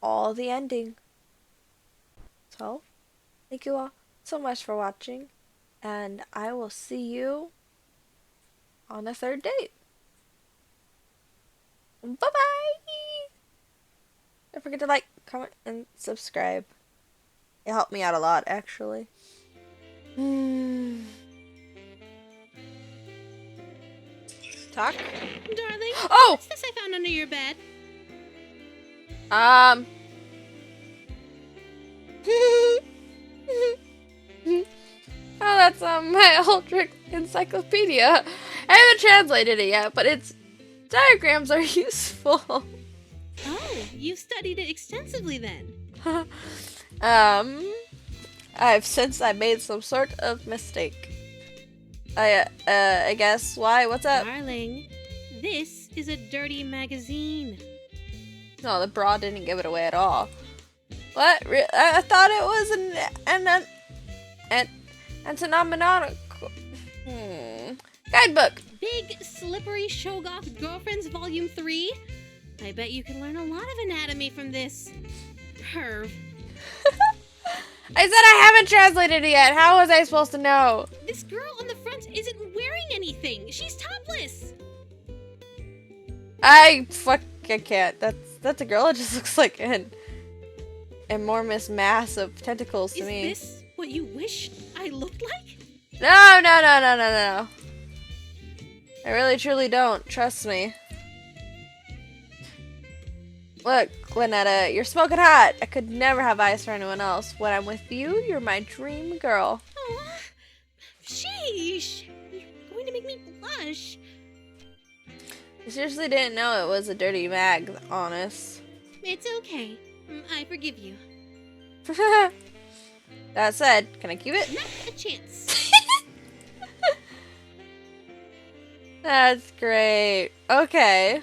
all the ending. So, thank you all so much for watching. And I will see you on the third date. Bye-bye! Don't forget to like, comment, and subscribe. It helped me out a lot, actually. Talk? Darling, Oh! what's this I found under your bed? Oh, that's my Eldritch Encyclopedia. I haven't translated it yet, but its diagrams are useful. Oh, you've studied it extensively then. I've since I made some sort of mistake. I guess. Why? What's up? Darling, this is a dirty magazine. No, the bra didn't give it away at all. What? I thought it was And phenomenon. Guidebook. Big Slippery Shoggoth Girlfriends Volume 3? I bet you can learn a lot of anatomy from this. Perv. I said I haven't translated it yet. How was I supposed to know? This girl on the front isn't wearing anything. She's topless. I can't. That's a girl. It just looks like an enormous mass of tentacles to me. Is this what you wish I looked like? No. I really truly don't. Trust me. Look, Lynetta, you're smoking hot. I could never have eyes for anyone else. When I'm with you, you're my dream girl. Aw, sheesh. You're going to make me blush. I seriously didn't know it was a dirty mag, honest. It's okay. I forgive you. That said, can I keep it? Not a chance. That's great. Okay.